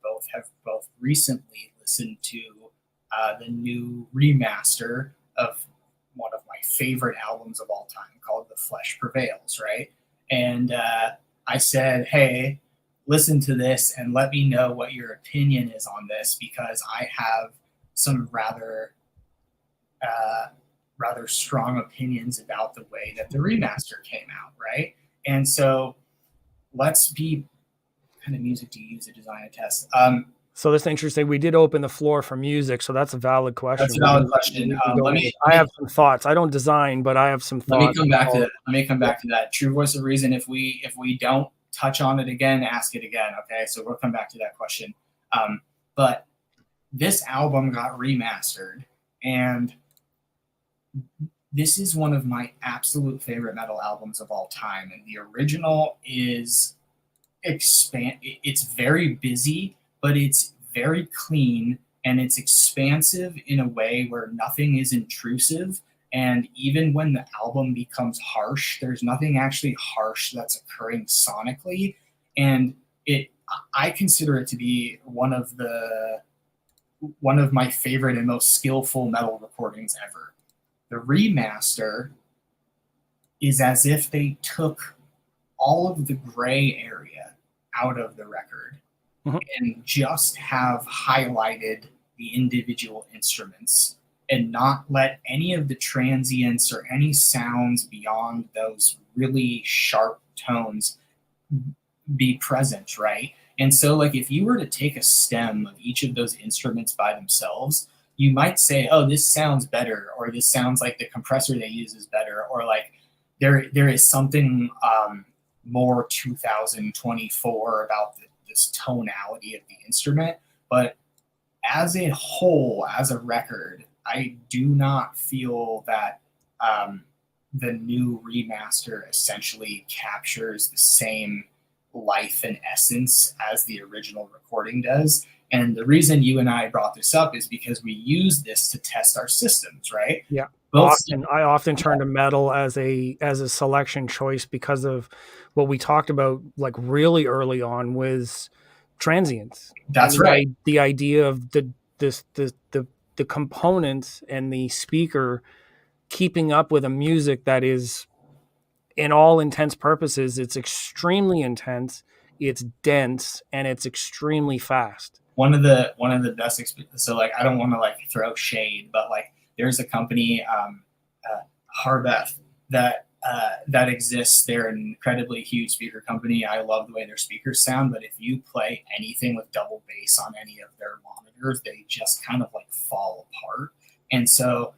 both recently listened to the new remaster of one of my favorite albums of all time called The Flesh Prevails, right? And I said, hey, listen to this and let me know what your opinion is on this, because I have some uh, rather strong opinions about the way that the remaster came out, right? And so let's be, what kind of music do you use to design a test? So that's interesting. We did open the floor for music, so that's a valid That's question. a valid question. We can go into it. I have some thoughts. I don't design, but I have some Let me thoughts. come back to that. Let me come back to that. True voice of reason. If we don't touch on it again, ask it again. Okay, so we'll come back to that question. But this album got remastered, and this is one of my absolute favorite metal albums of all time. And the original is it's very busy, but it's very clean, and it's expansive in a way where nothing is intrusive. And even when the album becomes harsh, there's nothing actually harsh that's occurring sonically. And it I consider it to be one of my favorite and most skillful metal recordings ever. The remaster is as if they took all of the gray area out of the record Mhm. and just have highlighted the individual instruments. and not let any of the transients or any sounds beyond those really sharp tones be present, right? And so, like, if you were to take a stem of each of those instruments by themselves, you might say, "Oh, this sounds better," or "This sounds like the compressor they use is better," or like there is something more 2024 about this tonality of the instrument. But as a whole, as a record, I do not feel that the new remaster essentially captures the same life and essence as the original recording does. And the reason you and I brought this up is because we use this to test our systems, right? Yeah. Both. I often turn to metal as a selection choice because of what we talked about, like really early on, was transients and That's right. the idea of the components and the speaker keeping up with a music that is, in all intents purposes, it's extremely intense, it's dense, and it's extremely fast. One of the best so like I don't want to like throw shade, but like there's a company, Harbeth, that exists. They're an incredibly huge speaker company. I love the way their speakers sound, but if you play anything with double bass on any of their monitors, they just kind of like fall apart. And so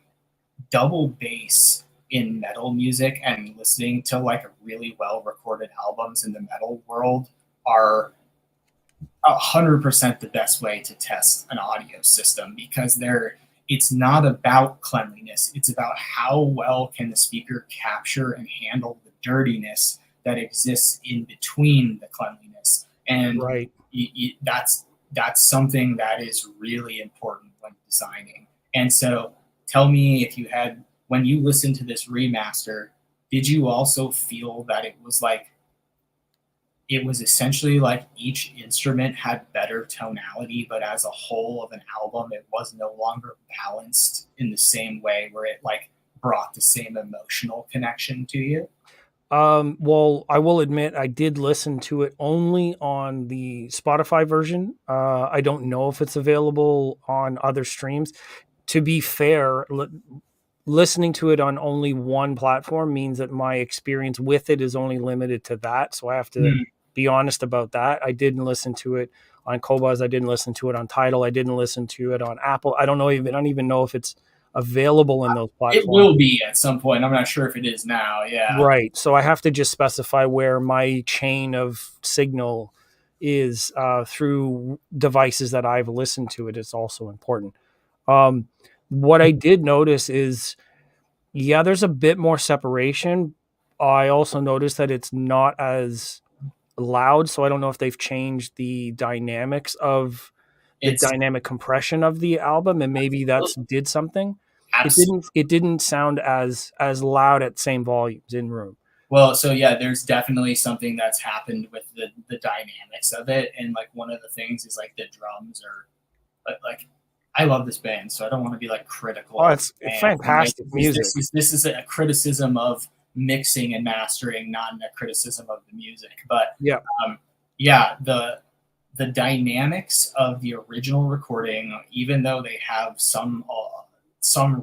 double bass in metal music and listening to like really well recorded albums in the metal world are 100% the best way to test an audio system, because it's not about cleanliness, it's about how well can the speaker capture and handle the dirtiness that exists in between the cleanliness. And Right. that's something that is really important when designing. And so tell me, if you had, when you listened to this remaster, did you also feel that it was essentially like each instrument had better tonality, but as a whole of an album, it was no longer balanced in the same way where it like brought the same emotional connection to you? Well, I will admit I did listen to it only on the Spotify version. I don't know if it's available on other streams. To be fair, listening to it on only one platform means that my experience with it is only limited to that. So I have to Mm. be honest about that. I didn't listen to it on Qobuz. I didn't listen to it on Tidal. I didn't listen to it on Apple. I don't even know if it's available in those It platforms. will be at some point. I'm not sure if it is now. Yeah. Right. So I have to just specify where my chain of signal is through devices that I've listened to it. It's also important. What I did notice is, yeah, there's a bit more separation. I also noticed that it's not as loud. So I don't know if they've changed the dynamics of the It's dynamic compression of the album, and maybe that's did something. absolutely. It didn't sound as loud at same volumes in room. Well, so yeah, there's definitely something that's happened with the dynamics of it, and like one of the things is like the drums are like I love this band, so I don't want to be like critical Oh, of it's the band. Like, fantastic music. this is a criticism of mixing and mastering, not a criticism of the music. But Yeah. yeah, the dynamics of the original recording, even though they have some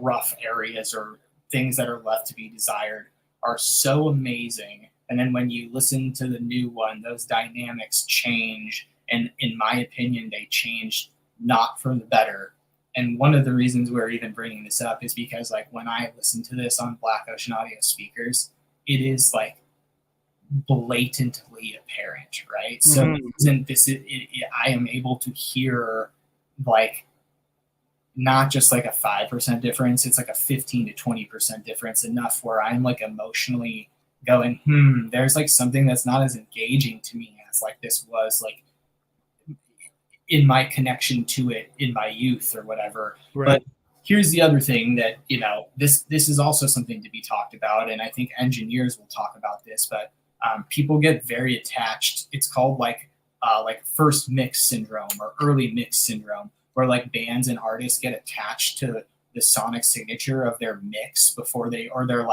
rough areas or things that are left to be desired, are so amazing. And then when you listen to the new one, those dynamics change, and in my opinion, they change not for the better. And one of the reasons we're even bringing this up is because like when I listen to this on Black Ocean Audio speakers, it is like blatantly apparent, right? So Mhm. I am able to hear like not just like a 5% difference, it's like a 15 to 20% difference, enough where I'm like emotionally going, there's like something that's not as engaging to me as like this was like in my connection to it in my youth or whatever. But Right. here's the other thing that, this is also something to be talked about, and I think engineers will talk about this, but people get very attached. It's called like first mix syndrome or early mix syndrome, where like bands and artists get attached to the sonic signature of their mix before they, or their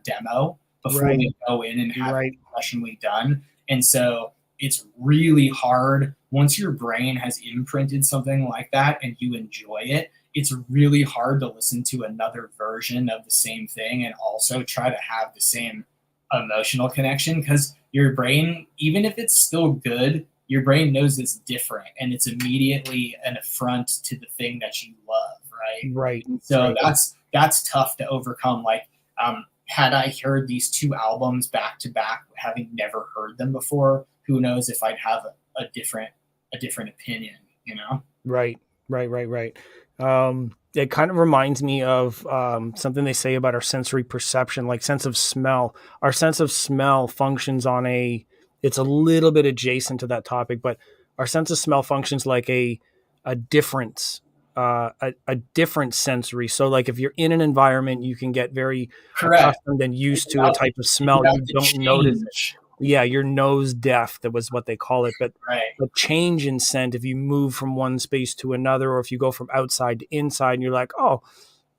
demo before Right. they go in and have it Right. professionally done. And so it's really hard once your brain has imprinted something like that and you enjoy it. it's really hard to listen to another version of the same thing and also try to have the same emotional connection, because your brain, even if it's still good, your brain knows it's different and it's immediately an affront to the thing that you love, right? Right. So Right. that's tough to overcome. Like, had I heard these two albums back to back, having never heard them before, who knows if I'd have a different opinion, you know? Right, right, right, right. It kind of reminds me of something they say about our sensory perception, like sense of smell. Our sense of smell functions on it's a little bit adjacent to that topic, but our sense of smell functions like a difference, a different sensory. So, like if you're in an environment, you can get very Correct. accustomed and You used to a have to, type of smell. You to don't notice it. change. Yeah, you're nose deaf. That was what they call it. But Right. a change in scent, if you move from one space to another, or if you go from outside to inside, and you're like, oh,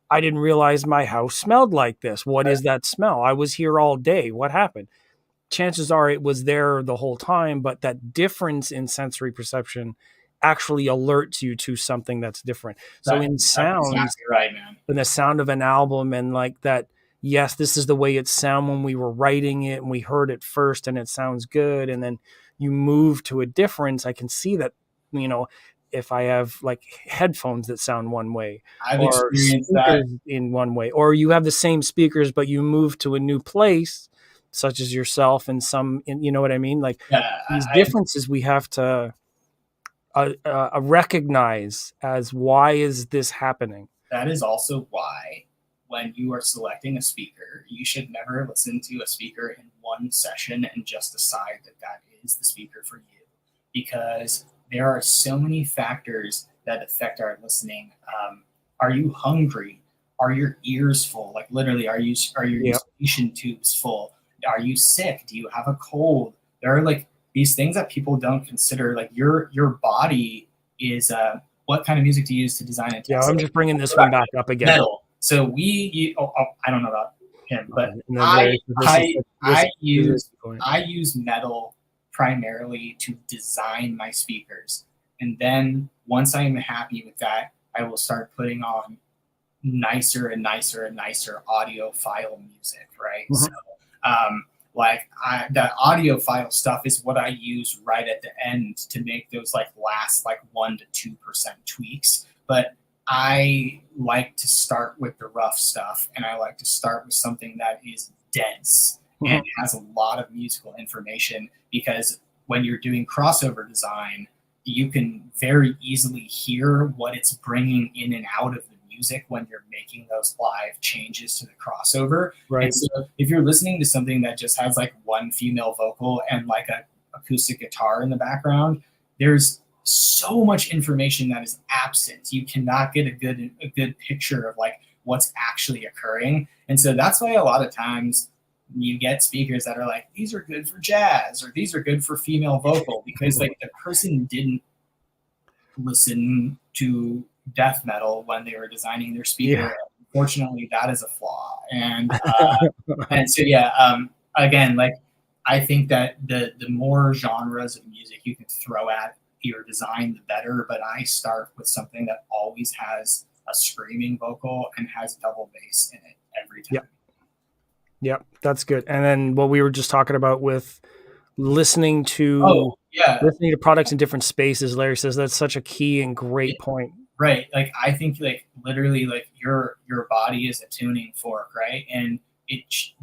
I didn't realize my house smelled like this. What Right. is that smell? I was here all day. What happened? Chances are it was there the whole time, but that difference in sensory perception actually alerts you to something that's different. So in That's sounds, exactly right, man. and the sound of an album, and like that, yes, this is the way it sound when we were writing it and we heard it first and it sounds good, and then you move to a difference. I can see that, you know, if I have like headphones that sound one way, I've or experienced that. speakers in one way, or you have the same speakers but you move to a new place, such as yourself, and you know what I mean, like Yeah, these I differences we have to recognize as, why is this happening? that is also why when you are selecting a speaker, you should never listen to a speaker in one session and just decide that that is the speaker for you, because there are so many factors that affect our listening. Are you hungry? Are your ears full? Like literally, are your Yeah. eustachian tubes full? Are you sick? Do you have a cold? There are like these things that people don't consider. Like your body is what kind of music do you use to design and Yeah, test? I'm So just bringing this one back up again. metal. So I don't know about him, but And then Larry, I this is use the point. I use metal primarily to design my speakers, and then once I am happy with that, I will start putting on nicer and nicer and nicer audiophile music, right? So, Mhm. um, like the audiophile stuff is what I use right at the end to make those like last like 1 to 2% tweaks. But I like to start with the rough stuff, and I like to start with something that is dense and Mhm. has a lot of musical information, because when you're doing crossover design, you can very easily hear what it's bringing in and out of the music when you're making those live changes to the crossover. And Right. so if you're listening to something that just has like one female vocal and like a acoustic guitar in the background, there's so much information that is absent. You cannot get a good picture of like what's actually occurring. And so that's why a lot of times you get speakers that are like, these are good for jazz or these are good for female vocal, because like the person didn't listen to death metal when they were designing their Yeah. speaker. Unfortunately, that is a flaw. And so yeah, again, like I think that the more genres of music you can throw at your design, the better. But I start with something that always has a screaming vocal and has double bass in it every time. Yep. Yep. That's good. And then what we were just talking about with listening Oh to yeah, listening to products in different spaces, Larry says that's such a key and great point. right. Like I think like literally like your body is a tuning fork, right? And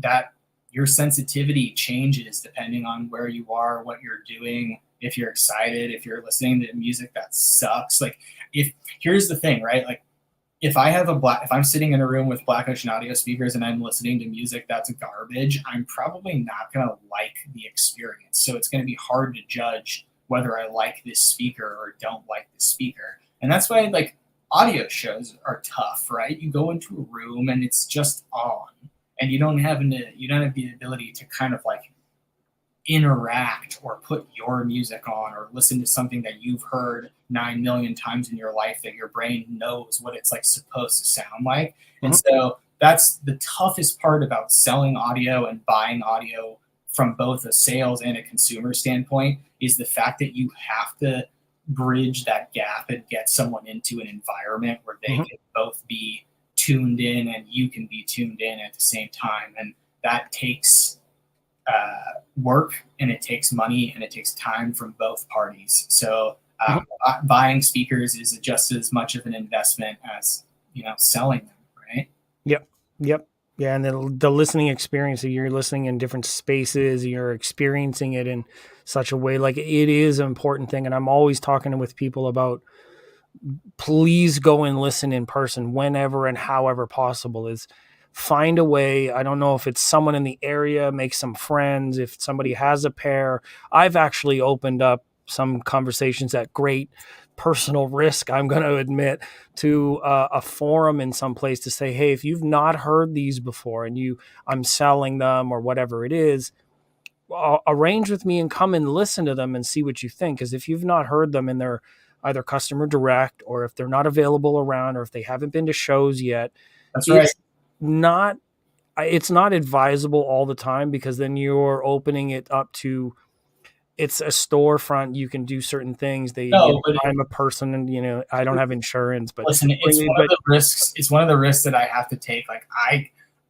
that your sensitivity changes depending on where you are, what you're doing, if you're excited, if you're listening to music that sucks. Like if here's the thing, right? Like if I'm sitting in a room with Black Ocean audio speakers and I'm listening to music that's garbage, I'm probably not going to like the experience. So it's going to be hard to judge whether I like this speaker or don't like this speaker. And that's why like audio shows are tough, right? You go into a room and it's just on, and you don't have the ability to kind of like interact or put your music on or listen to something that you've heard 9 million times in your life that your brain knows what it's like supposed to sound like. And Mhm. so that's the toughest part about selling audio and buying audio from both a sales and a consumer standpoint, is the fact that you have to bridge that gap and get someone into an environment where they Mhm. can both be tuned in and you can be tuned in at the same time. And that takes work, and it takes money, and it takes time from both parties. So Mhm. buying speakers is just as much of an investment as selling them, right? Yep. Yep. Yeah, and the listening experience, you're listening in different spaces, you're experiencing it in such a way, like it is an important thing. And I'm always talking with people about, please go and listen in person whenever and however possible. Is find a way. I don't know if it's someone in the area, make some friends. If somebody has a pair, I've actually opened up some conversations at great personal risk, I'm going to admit, to a forum in some place to say, hey, if you've not heard these before and I'm selling them or whatever it is, arrange with me and come and listen to them and see what you think. Because if you've not heard them and they're either customer direct, or if they're not available around, or if they haven't been to shows yet, That's right. it's not it's not advisable all the time, because then you're opening it up to, it's a storefront. You can do certain things. No, but I'm a person, and I don't have insurance, but listen, bring it's me. one of But the risks. It's one of the risks that I have to take. Like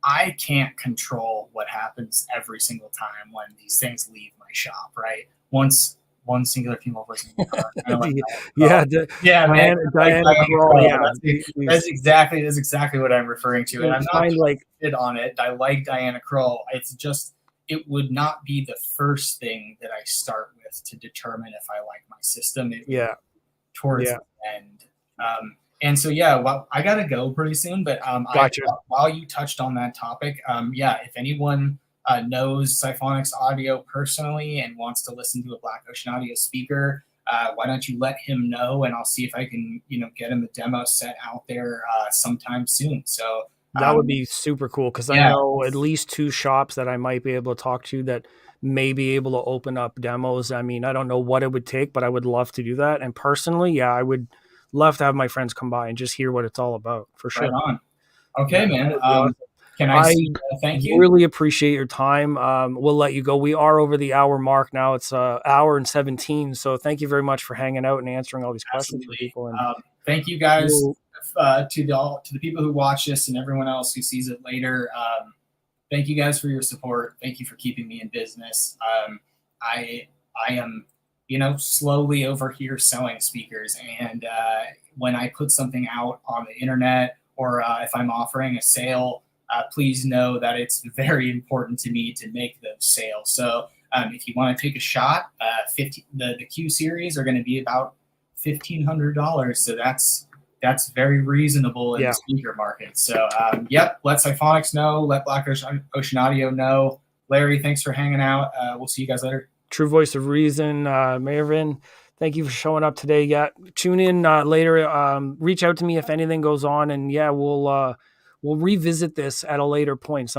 I can't control what happens every single time when these things leave my shop. Right? Once one singular female voice, kind of like yeah, yeah, man, like Diana Diana Krall, Krall. yeah, That's exactly what I'm referring to, and and I'm not find like, shit on it. I like Diana Krall. It's just it would not be the first thing that I start with to determine if I like my system. It yeah, towards yeah, the end. And so, yeah, well, I got to go pretty soon. But gotcha. while you touched on that topic, yeah, if anyone knows Siphonics Audio personally and wants to listen to a Black Ocean Audio speaker, why don't you let him know, and I'll see if I can, get him a demo set out there sometime soon. So That would be super cool, because I yeah, know at least 2 shops that I might be able to talk to that may be able to open up demos. I mean, I don't know what it would take, but I would love to do that. And personally, yeah, I would love to have my friends come by and just hear what it's all about, for right sure. on. Yeah, Okay, that man. would be awesome. Can I I say thank you? really appreciate your time. We'll let you go. We are over the hour mark now. It's hour and 17. So thank you very much for hanging out and answering all these questions for Absolutely. people. And Thank you guys we'll, to the people who watch this and everyone else who sees it later. Thank you guys for your support. Thank you for keeping me in business. I am, slowly over here selling speakers, and when I put something out on the internet, or if I'm offering a sale, please know that it's very important to me to make those sales. So if you want to take a shot, the Q series are going to be about $1,500. So that's very reasonable in the speaker market. So yep, let Siphonics know, let Black Ocean Audio know. Larry, thanks for hanging out. We'll see you guys later. True Voice of Reason, Marvin, thank you for showing up today. Yeah, tune in later. Reach out to me if anything goes on, and yeah, we'll revisit this at a later point.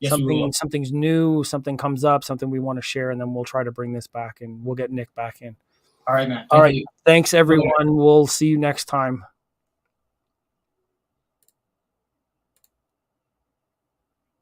Yes, we will. Something's new, something comes up, something we want to share, and then we'll try to bring this back, and we'll get Nick back in. All right, man. All right, you. thanks everyone. We'll see you next time.